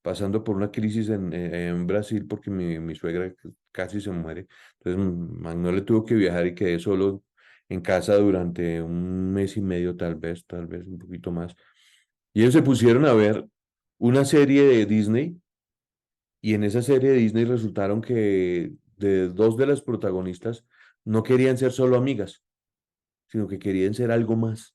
pasando por una crisis en Brasil porque mi suegra casi se muere. Entonces, Manuel tuvo que viajar y quedé solo en casa durante un mes y medio, tal vez un poquito más. Y ellos se pusieron a ver una serie de Disney y en esa serie de Disney resultaron que de dos de las protagonistas no querían ser solo amigas, sino que querían ser algo más.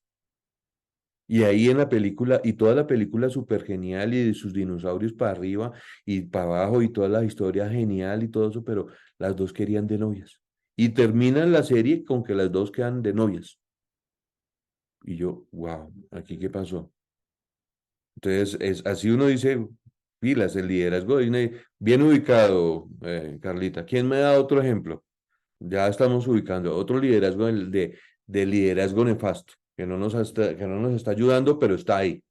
Y ahí en la película, y toda la película súper genial, y de sus dinosaurios para arriba y para abajo, y toda la historia genial y todo eso, pero las dos querían de novias. Y terminan la serie con que las dos quedan de novias. Y yo, wow, ¿aquí qué pasó? Entonces, así uno dice, pilas, el liderazgo de Disney, bien ubicado, Carlita. ¿Quién me da otro ejemplo? Ya estamos ubicando otro liderazgo de liderazgo nefasto, que no nos está ayudando, pero está ahí.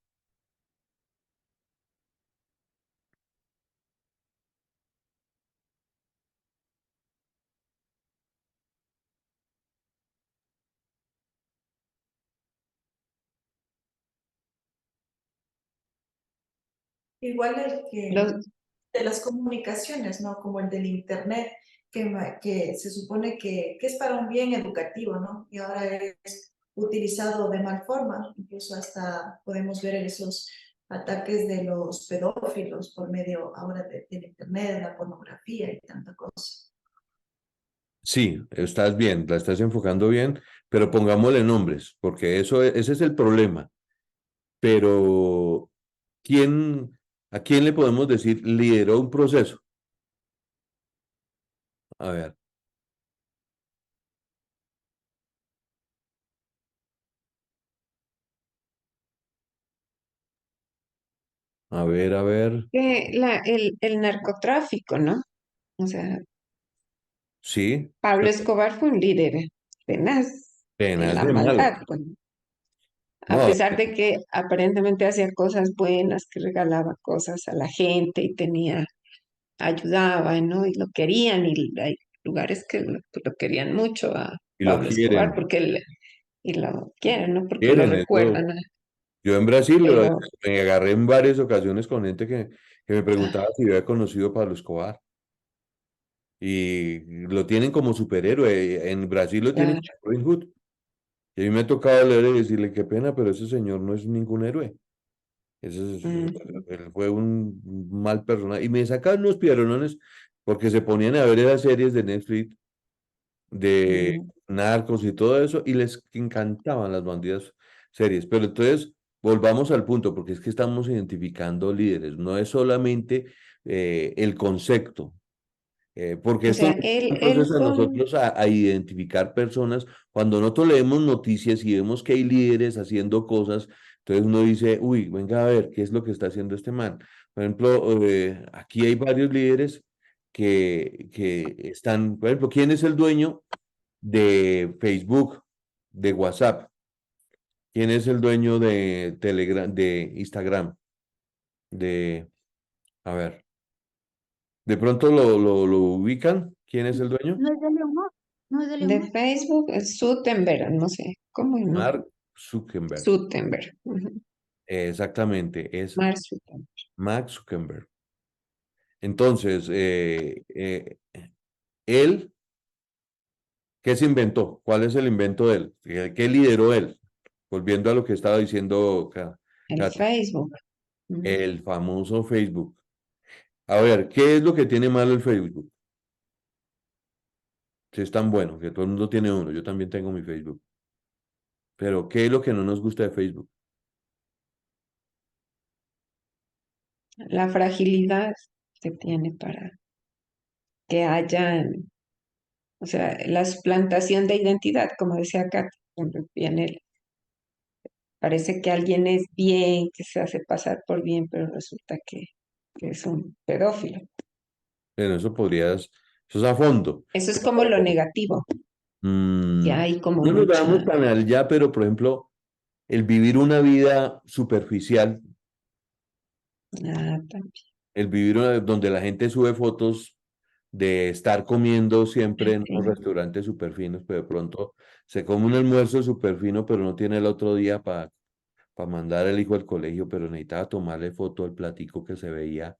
Igual el que Los, de las comunicaciones, ¿no? Como el del internet, que se supone que es para un bien educativo, ¿no? Y ahora es utilizado de mal forma, incluso hasta podemos ver esos ataques de los pedófilos por medio ahora del internet, de la pornografía y tanta cosa. Sí, estás bien, la estás enfocando bien, pero pongámosle nombres, porque ese es el problema. Pero, ¿a quién le podemos decir lideró un proceso? A ver, a ver. que el narcotráfico, ¿no? O sea, Sí, Pablo pero Escobar fue un líder tenaz en penas la de malo. maldad, pues, a No, pesar de que aparentemente hacía cosas buenas, que regalaba cosas a la gente y ayudaba, ¿no? Y lo querían, y hay lugares que lo querían mucho a y lo Pablo Escobar, quieren, y lo quieren, ¿no? Porque lo quieren eso. recuerdan, ¿no? Yo en Brasil Pero, me agarré en varias ocasiones con gente que me preguntaba si había conocido a Pablo Escobar. Y lo tienen como superhéroe. En Brasil lo tienen claro, como Robin Hood. Y a mí me ha tocado leer y decirle, qué pena, pero ese señor no es ningún héroe. mm, Él fue un mal personaje. Y me sacaban unos piedronones porque se ponían a ver esas series de Netflix de mm. narcos y todo eso, y les encantaban las bandidas series. Pero entonces, volvamos al punto, porque es que estamos identificando líderes, no es solamente el concepto, porque O esto sea, nos da él entonces a fue un, nosotros a identificar personas. Cuando nosotros leemos noticias y vemos que hay líderes haciendo cosas, entonces uno dice, uy, venga a ver, ¿qué es lo que está haciendo este man? Por ejemplo, aquí hay varios líderes que están, por ejemplo, ¿quién es el dueño de Facebook, de WhatsApp? ¿Quién es el dueño de Telegram, de Instagram? De, a ver, ¿de pronto lo ubican? ¿Quién es el dueño? No es de Elon Musk, no es de Elon de Musk. Facebook, Zuckerberg, no sé, ¿cómo no? Mark Zuckerberg. Zuckerberg, ujú, Exactamente, es Mark Zuckerberg. Mark Zuckerberg. Entonces, él, ¿qué se inventó? ¿Cuál es el invento de él? ¿Qué lideró él? Volviendo a lo que estaba diciendo El Katy, Facebook. Mm. el famoso Facebook. A ver, ¿qué es lo que tiene malo el Facebook? Si es tan bueno, que todo el mundo tiene uno, yo también tengo mi Facebook. Pero, ¿qué es lo que no nos gusta de Facebook? La fragilidad que tiene para que haya, o sea, la suplantación de identidad, como decía Kat, viene, parece que alguien es bien, que se hace pasar por bien, pero resulta que es un pedófilo. Bueno, eso es a fondo. Eso es como lo negativo, que Mm, hay como no nos vamos mucha... tan allá, pero por ejemplo, el vivir una vida superficial, Ah, también. el vivir donde la gente sube fotos de estar comiendo siempre en unos Sí. restaurantes súper finos, pero de pronto se come un almuerzo súper fino, pero no tiene el otro día para mandar al hijo al colegio, pero necesitaba tomarle foto al platico que se veía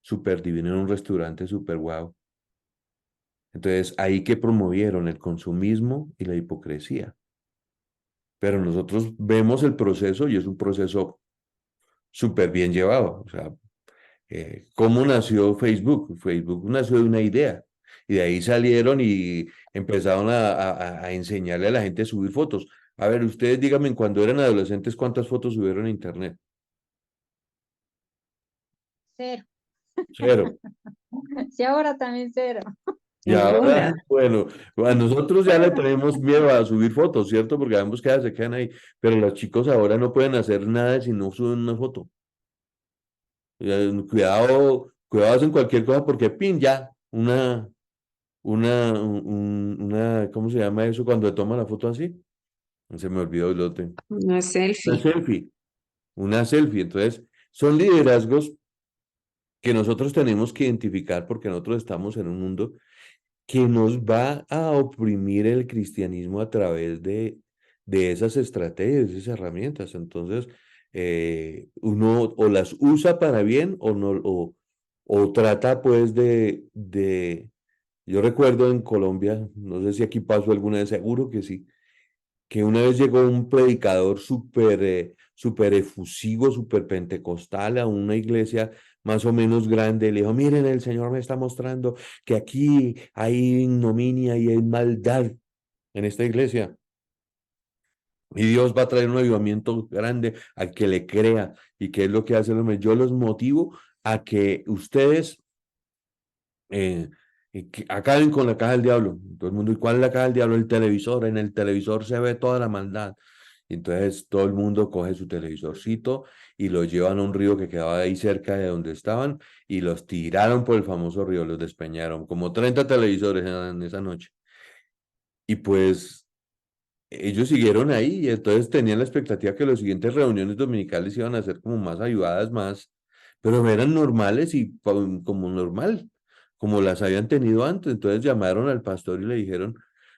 súper divino en un restaurante súper guau. Entonces, ahí que promovieron el consumismo y la hipocresía. Pero nosotros vemos el proceso y es un proceso súper bien llevado. O sea, ¿cómo nació Facebook? Facebook nació de una idea y de ahí salieron y empezaron a enseñarle a la gente a subir fotos. A ver, ustedes díganme, cuando eran adolescentes, ¿cuántas fotos subieron a internet? Cero. Cero. Sí, ahora también cero. Y ahora, Ninguna. bueno, a nosotros ya le tenemos miedo a subir fotos, ¿cierto? Porque sabemos que se quedan ahí. Pero los chicos ahora no pueden hacer nada si no suben una foto. Cuidado, cuidado en cualquier cosa porque pin ya, ¿cómo se llama eso cuando le toman la foto así? Se me olvidó el lote. Una Una selfie. selfie, una selfie. Entonces, son liderazgos que nosotros tenemos que identificar porque nosotros estamos en un mundo que nos va a oprimir el cristianismo a través de esas estrategias, esas herramientas. Entonces, uno o las usa para bien o no, o trata pues yo recuerdo en Colombia, no sé si aquí pasó alguna vez, seguro que sí, que una vez llegó un predicador súper efusivo, súper pentecostal a una iglesia más o menos grande. Le dijo, miren, el Señor me está mostrando que aquí hay ignominia y hay maldad en esta iglesia. Y Dios va a traer un avivamiento grande al que le crea. ¿Y qué es lo que hace el hombre? Yo los motivo a que ustedes que acaben con la caja del diablo. Todo el mundo, ¿y cuál es la caja del diablo? El televisor. En el televisor se ve toda la maldad. Entonces todo el mundo coge su televisorcito y lo llevan a un río que quedaba ahí cerca de donde estaban y los tiraron por el famoso río, los despeñaron, como 30 televisores en esa noche. Y pues ellos siguieron ahí y entonces tenían la expectativa que las siguientes reuniones dominicales iban a ser como más ayudadas, más, pero eran normales y como normal, como las habían tenido antes. Entonces llamaron al pastor y le dijeron,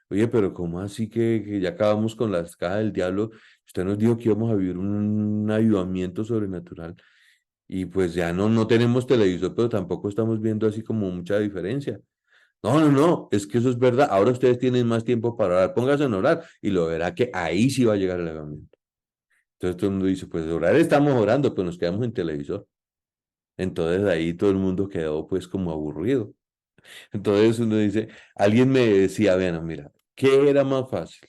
oye, pero ¿cómo así que ya acabamos con las cajas del diablo? Usted nos dijo que íbamos a vivir un avivamiento sobrenatural y pues ya no tenemos televisor, pero tampoco estamos viendo así como mucha diferencia. No, es que eso es verdad. Ahora ustedes tienen más tiempo para orar. Pónganse a orar y lo verá que ahí sí va a llegar el avivamiento. Entonces todo el mundo dice, pues orar estamos orando, pues nos quedamos en televisor. Entonces ahí todo el mundo quedó pues como aburrido. Entonces uno dice, alguien me decía, bueno, mira, ¿qué era más fácil?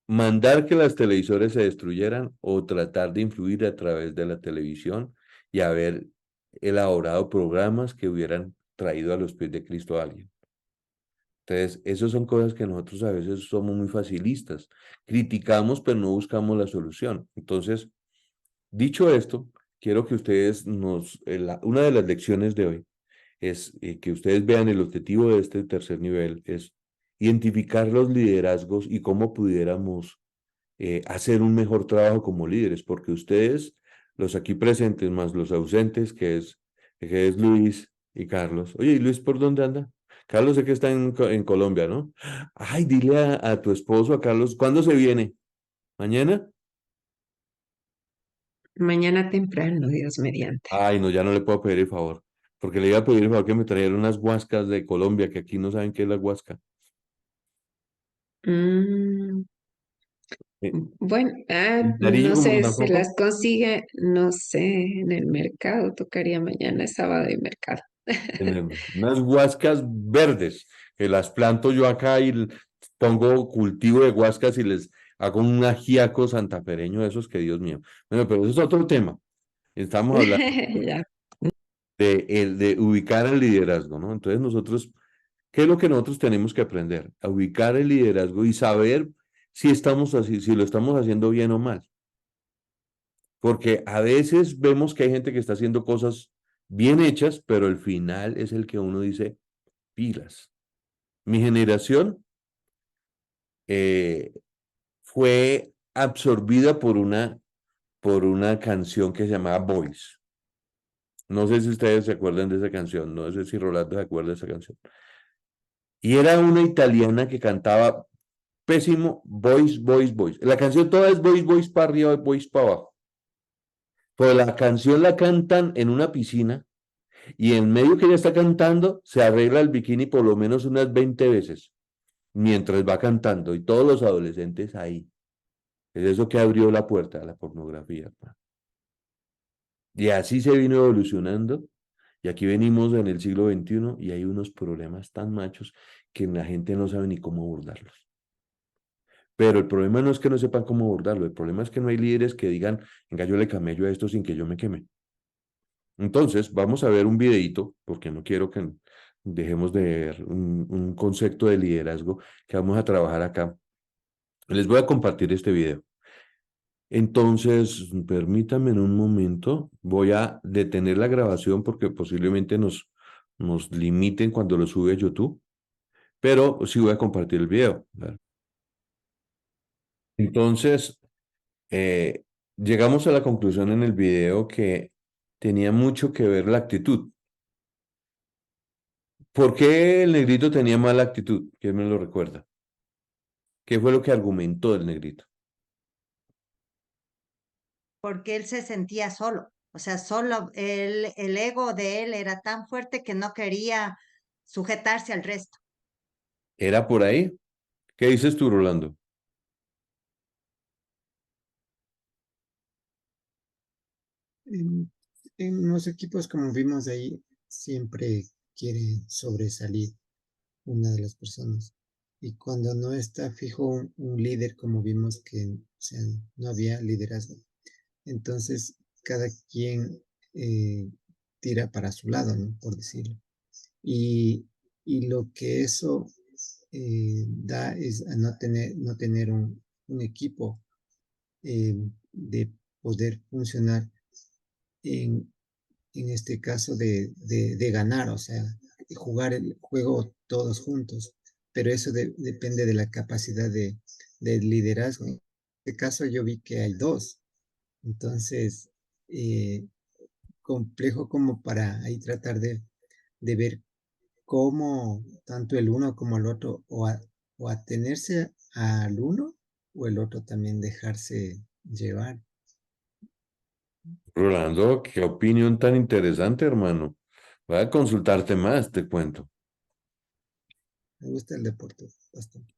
¿Mandar que las televisores se destruyeran o tratar de influir a través de la televisión y haber elaborado programas que hubieran traído a los pies de Cristo a alguien? Entonces, esas son cosas que nosotros a veces somos muy facilistas. Criticamos, pero no buscamos la solución. Entonces, dicho esto, quiero que ustedes una de las lecciones de hoy es que ustedes vean el objetivo de este tercer nivel, es identificar los liderazgos y cómo pudiéramos hacer un mejor trabajo como líderes, porque ustedes, los aquí presentes más los ausentes, que es Luis y Carlos. Oye, ¿y Luis por dónde anda? Carlos sé que está en Colombia, ¿no? Ay, dile a tu esposo, a Carlos, ¿cuándo se viene? ¿Mañana? Mañana temprano, Dios mediante. Ay, no, ya no le puedo pedir el favor, porque le iba a pedir el favor que me trajera unas guascas de Colombia, que aquí no saben qué es la guasca. Mm, Bueno, Pintarillo no como sé, se tampoco. las consigue, no sé, en el mercado, tocaría mañana, es sábado de mercado. Tener unas guascas verdes, que las planto yo acá y pongo cultivo de guascas y les hago un ajiaco santafereño de esos que Dios mío. Bueno, pero eso es otro tema. Estamos hablando Ya. de ubicar el liderazgo, ¿no? Entonces nosotros, ¿qué es lo que nosotros tenemos que aprender? A ubicar el liderazgo y saber si estamos así, si lo estamos haciendo bien o mal. Porque a veces vemos que hay gente que está haciendo cosas bien hechas, pero el final es el que uno dice, pilas. Mi generación eh, fue absorbida por una canción que se llamaba Boys. No sé si ustedes se acuerdan de esa canción, no sé si Rolando se acuerda de esa canción. Y era una italiana que cantaba pésimo, Boys, Boys, Boys. La canción toda es Boys, Boys para arriba, Boys para abajo. Pero la canción la cantan en una piscina y en medio que ella está cantando se arregla el bikini por lo menos unas 20 veces mientras va cantando y todos los adolescentes ahí. Es eso que abrió la puerta a la pornografía. Y así se vino evolucionando. Y aquí venimos en el siglo XXI y hay unos problemas tan machos que la gente no sabe ni cómo abordarlos. Pero el problema no es que no sepan cómo abordarlo, el problema es que no hay líderes que digan, venga, yo le camello a esto sin que yo me queme. Entonces, vamos a ver un videito, porque no quiero que dejemos de ver un concepto de liderazgo que vamos a trabajar acá. Les voy a compartir este video. Entonces, permítanme en un momento, voy a detener la grabación porque posiblemente nos limiten cuando lo sube a YouTube, pero sí voy a compartir el video. ¿Verdad? Entonces, eh, llegamos a la conclusión en el video que tenía mucho que ver la actitud. ¿Por qué el negrito tenía mala actitud? ¿Quién me lo recuerda? ¿Qué fue lo que argumentó el negrito? Porque él se sentía solo. O sea, solo el ego de él era tan fuerte que no quería sujetarse al resto. ¿Era por ahí? ¿Qué dices tú, Rolando? En, en los equipos, como vimos ahí, siempre quiere sobresalir una de las personas. Y cuando no está fijo un líder, como vimos que, o sea, no había liderazgo, entonces cada quien tira para su lado, ¿no? Por decirlo. Y, y lo que eso da es a no tener un equipo de poder funcionar en, en este caso de ganar, o sea, jugar el juego todos juntos, pero eso depende de la capacidad de liderazgo. En este caso yo vi que hay dos, entonces complejo como para ahí tratar de ver cómo tanto el uno como el otro o atenerse al uno o el otro también dejarse llevar. Rolando, qué opinión tan interesante, hermano. Voy a consultarte más, te cuento. Me gusta el deporte bastante.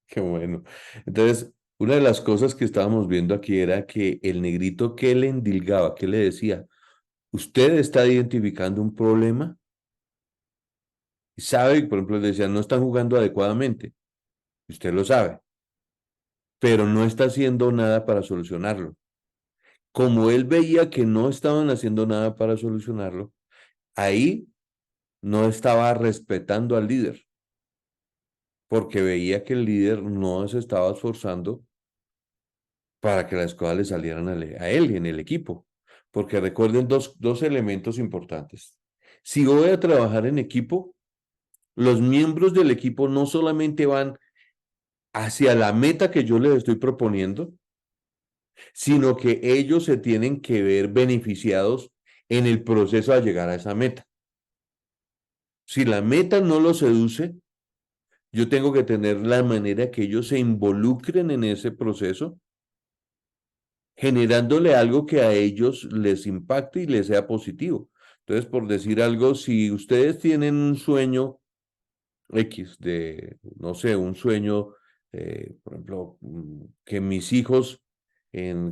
Qué bueno. Entonces, una de las cosas que estábamos viendo aquí era que el negrito, ¿qué le endilgaba? ¿Qué le decía? Usted está identificando un problema y sabe, por ejemplo, le decía, no están jugando adecuadamente. Usted lo sabe, pero no está haciendo nada para solucionarlo. Como él veía que no estaban haciendo nada para solucionarlo, ahí no estaba respetando al líder, porque veía que el líder no se estaba esforzando para que las cosas le salieran a él y en el equipo. Porque recuerden dos elementos importantes. Si voy a trabajar en equipo, los miembros del equipo no solamente van hacia la meta que yo les estoy proponiendo, sino que ellos se tienen que ver beneficiados en el proceso a llegar a esa meta. Si la meta no los seduce, yo tengo que tener la manera que ellos se involucren en ese proceso, generándole algo que a ellos les impacte y les sea positivo. Entonces, por decir algo, si ustedes tienen un sueño X de, no sé, un sueño por ejemplo, que mis hijos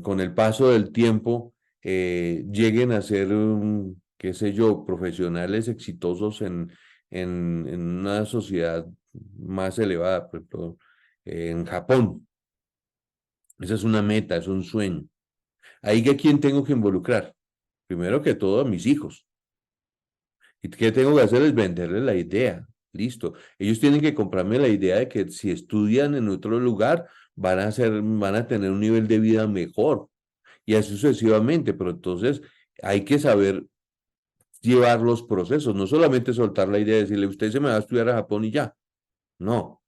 con el paso del tiempo lleguen a ser, qué sé yo, profesionales exitosos en una sociedad más elevada, por ejemplo, en Japón. Esa es una meta, es un sueño. Ahí que quién tengo que involucrar. Primero que todo a mis hijos. ¿Y qué tengo que hacer? Es venderles la idea. Listo. Ellos tienen que comprarme la idea de que si estudian en otro lugar van a tener un nivel de vida mejor. Y así sucesivamente. Pero entonces hay que saber llevar los procesos, no solamente soltar la idea de decirle, usted se me va a estudiar a Japón y ya. No.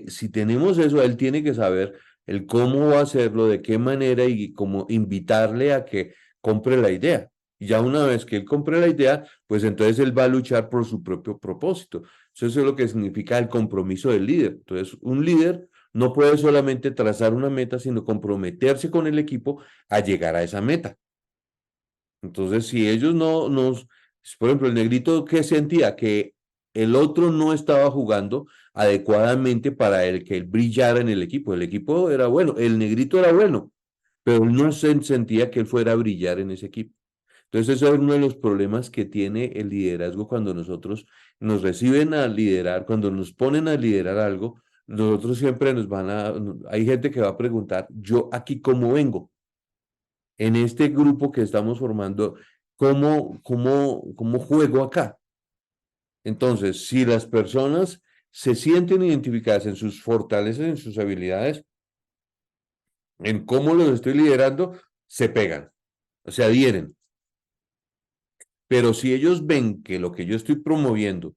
Si tenemos eso, él tiene que saber el cómo va a hacerlo, de qué manera y cómo invitarle a que compre la idea. Y ya una vez que él compre la idea, pues entonces él va a luchar por su propio propósito. Eso es lo que significa el compromiso del líder. Entonces, un líder no puede solamente trazar una meta, sino comprometerse con el equipo a llegar a esa meta. Entonces, si ellos no nos, por ejemplo, el negrito que sentía que el otro no estaba jugando adecuadamente para que él brillara en el equipo era bueno, el negrito era bueno, pero él no sentía que él fuera a brillar en ese equipo. Entonces, eso es uno de los problemas que tiene el liderazgo cuando nosotros nos reciben a liderar, cuando nos ponen a liderar algo, nosotros siempre hay gente que va a preguntar, yo aquí cómo vengo en este grupo que estamos formando, ¿cómo juego acá? Entonces, si las personas se sienten identificadas en sus fortalezas, en sus habilidades, en cómo los estoy liderando, se pegan, se adhieren. Pero si ellos ven que lo que yo estoy promoviendo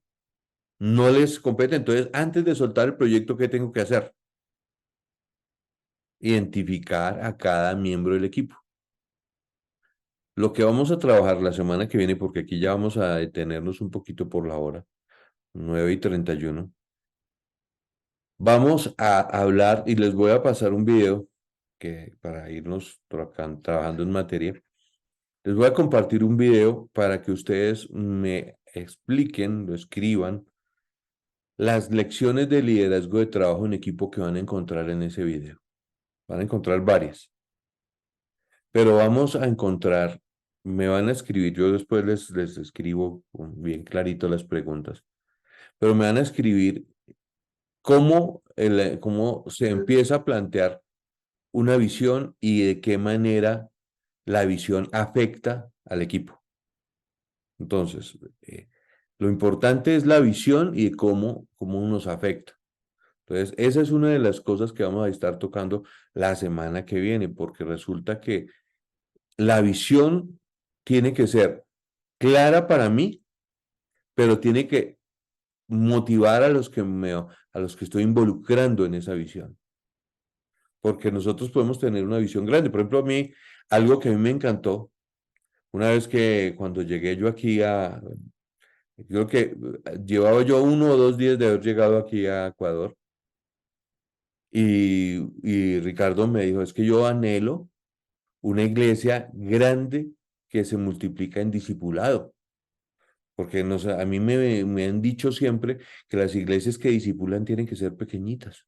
no les compete, entonces antes de soltar el proyecto, ¿qué tengo que hacer? Identificar a cada miembro del equipo. Lo que vamos a trabajar la semana que viene, porque aquí ya vamos a detenernos un poquito por la hora, 9:31. Vamos a hablar y les voy a pasar un video que para irnos trabajando en materia. Les voy a compartir un video para que ustedes me expliquen, lo escriban, las lecciones de liderazgo de trabajo en equipo que van a encontrar en ese video. Van a encontrar varias, pero vamos a encontrar, me van a escribir, yo después les escribo bien clarito las preguntas, pero me van a escribir cómo se empieza a plantear una visión y de qué manera la visión afecta al equipo. Entonces, lo importante es la visión y cómo nos afecta. Entonces, esa es una de las cosas que vamos a estar tocando la semana que viene, porque resulta que la visión tiene que ser clara para mí, pero tiene que motivar a los que estoy involucrando en esa visión. Porque nosotros podemos tener una visión grande. Por ejemplo, a mí, algo que a mí me encantó, una vez que cuando llegué yo aquí creo que llevaba yo 1 o 2 días de haber llegado aquí a Ecuador, y Ricardo me dijo, es que yo anhelo una iglesia grande que se multiplica en discipulado. Porque a mí me han dicho siempre que las iglesias que discipulan tienen que ser pequeñitas.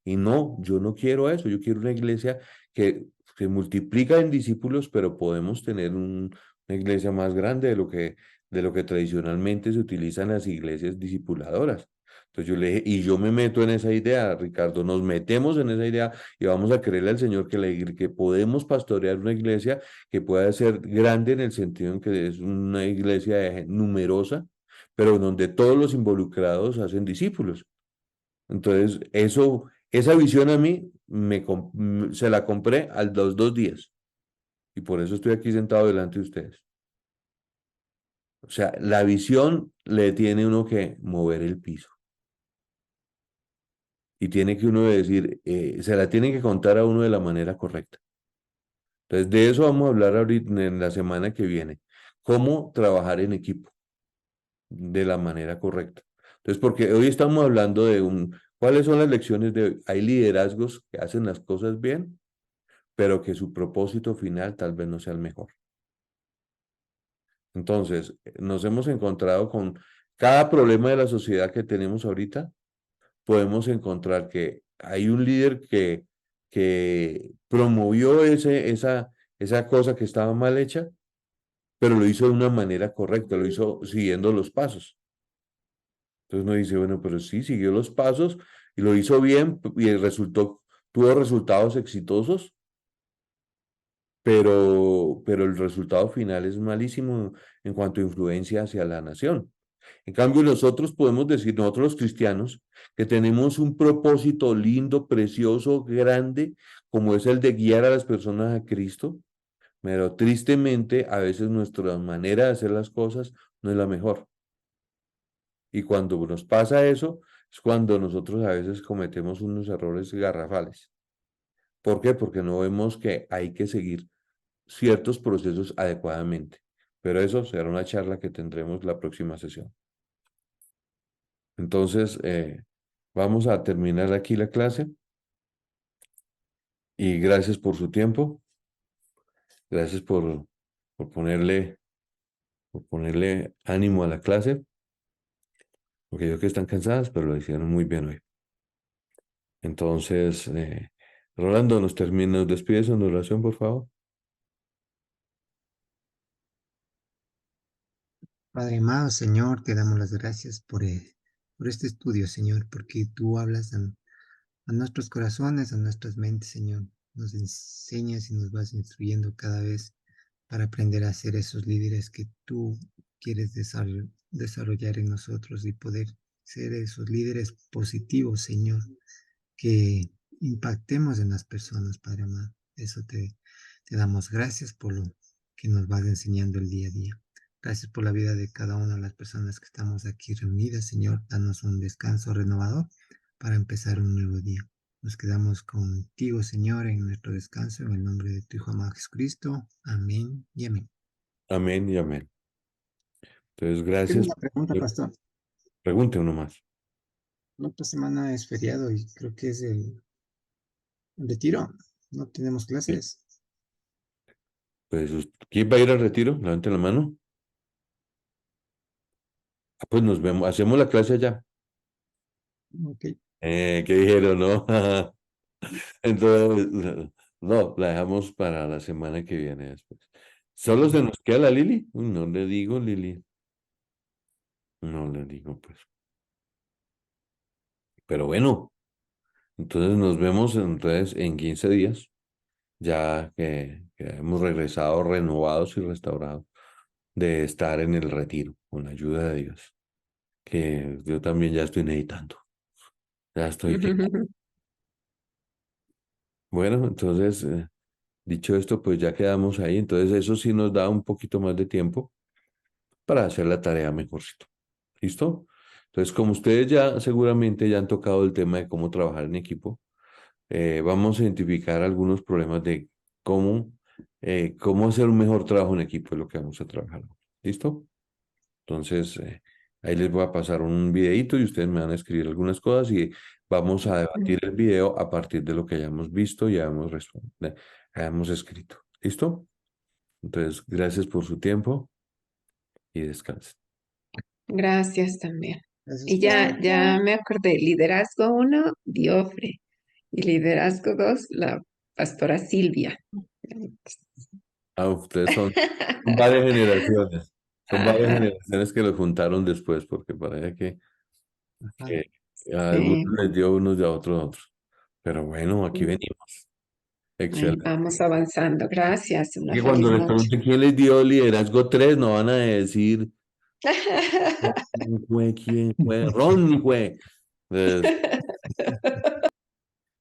Y no, yo no quiero eso, yo quiero una iglesia que se multiplica en discípulos, pero podemos tener una iglesia más grande de lo que tradicionalmente se utilizan las iglesias discipuladoras. Entonces yo le dije, y yo me meto en esa idea, Ricardo, nos metemos en esa idea y vamos a creerle al Señor que podemos pastorear una iglesia que pueda ser grande en el sentido en que es una iglesia numerosa, pero donde todos los involucrados hacen discípulos. Entonces, esa visión a mí se la compré a los 2 días. Y por eso estoy aquí sentado delante de ustedes. O sea, la visión le tiene uno que mover el piso. Y tiene que uno decir, se la tiene que contar a uno de la manera correcta. Entonces, de eso vamos a hablar ahorita en la semana que viene. Cómo trabajar en equipo de la manera correcta. Entonces, porque hoy estamos hablando ¿cuáles son las lecciones de hoy? Hay liderazgos que hacen las cosas bien, pero que su propósito final tal vez no sea el mejor. Entonces, nos hemos encontrado con cada problema de la sociedad que tenemos ahorita, podemos encontrar que hay un líder que promovió esa cosa que estaba mal hecha, pero lo hizo de una manera correcta, lo hizo siguiendo los pasos. Entonces uno dice, bueno, pero sí, siguió los pasos y lo hizo bien y tuvo resultados exitosos, pero el resultado final es malísimo en cuanto a influencia hacia la nación. En cambio, nosotros podemos decir, nosotros los cristianos, que tenemos un propósito lindo, precioso, grande, como es el de guiar a las personas a Cristo, pero tristemente a veces nuestra manera de hacer las cosas no es la mejor. Y cuando nos pasa eso, es cuando nosotros a veces cometemos unos errores garrafales. ¿Por qué? Porque no vemos que hay que seguir ciertos procesos adecuadamente. Pero eso será una charla que tendremos la próxima sesión. Entonces, vamos a terminar aquí la clase y gracias por su tiempo. Gracias por ponerle ánimo a la clase, porque yo que están cansadas, pero lo hicieron muy bien hoy. Entonces, Rolando, nos despides en oración, por favor. Padre amado, Señor, te damos las gracias por este estudio, Señor, porque tú hablas a nuestros corazones, a nuestras mentes, Señor. Nos enseñas y nos vas instruyendo cada vez para aprender a ser esos líderes que tú quieres desarrollar en nosotros y poder ser esos líderes positivos, Señor, que impactemos en las personas, Padre amado. Eso te damos gracias por lo que nos vas enseñando el día a día. Gracias por la vida de cada una de las personas que estamos aquí reunidas, Señor. Danos un descanso renovador para empezar un nuevo día. Nos quedamos contigo, Señor, en nuestro descanso, en el nombre de tu Hijo amado Jesucristo. Amén y amén. Amén y amén. Entonces, Tengo gracias. una pregunta, pastor. Pregunte uno más. La otra semana es feriado y creo que es el retiro. No tenemos clases. Pues, ¿quién va a ir al retiro? Levante la mano. Ah, pues nos vemos, hacemos la clase allá. Ok. ¿Qué dijeron? No. Entonces, no, la dejamos para la semana que viene después. ¿Solo se nos queda la Lili? Uy, no le digo, Lili. No le digo, pues. Pero bueno, entonces nos vemos entonces en 15 días, ya que hemos regresado renovados y restaurados de estar en el retiro, con la ayuda de Dios, que yo también ya estoy necesitando. Ya estoy que... Bueno, entonces, dicho esto, pues ya quedamos ahí. Entonces, eso sí nos da un poquito más de tiempo para hacer la tarea mejorcito. ¿Listo? Entonces, como ustedes ya seguramente ya han tocado el tema de cómo trabajar en equipo, vamos a identificar algunos problemas de cómo, cómo hacer un mejor trabajo en equipo, es lo que vamos a trabajar. ¿Listo? Entonces, ahí les voy a pasar un videito y ustedes me van a escribir algunas cosas y vamos a debatir el video a partir de lo que hayamos visto y hayamos escrito. ¿Listo? Entonces, gracias por su tiempo y descansen. Gracias también. Gracias, Y pastor. ya me acordé, liderazgo 1, Diofre, y liderazgo 2, la pastora Silvia. Ah, ustedes son varias generaciones. Son varias Ajá, generaciones que los juntaron después, porque parece Ajá. que a algunos sí, les dio unos y a otros. Pero bueno, aquí sí. venimos. Ahí Excelente. vamos avanzando. Gracias, una Y cuando feliz les noche. pregunte quién les dio liderazgo 3 no van a decir quién fue, quién fue, Ron fue. Entonces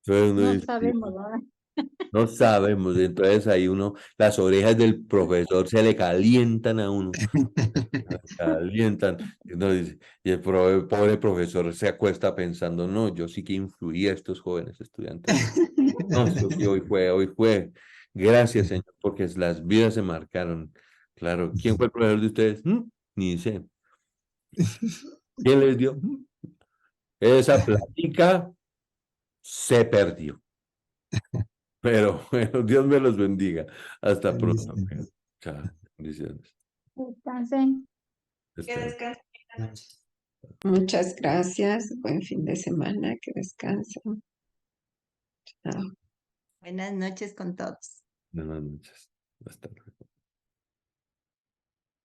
uno No dice, sabemos, ¿verdad? no sabemos. Entonces ahí uno, las orejas del profesor se le calientan a uno. Calientan. Y, uno dice, y el pobre profesor se acuesta pensando, no, yo sí que influí a estos jóvenes estudiantes. No, esto sí, hoy fue. Gracias, Señor, porque las vidas se marcaron. Claro, ¿quién fue el profesor de ustedes? Ni sé. ¿Quién les dio? Esa plática se perdió. Pero bueno, Dios me los bendiga. Hasta pronto. Listo. Chao. Bendiciones. Descansen. Que Estén. descansen la noche. Muchas gracias. Buen fin de semana. Que descansen. Chao. Buenas noches con todos. Buenas noches. Hasta luego.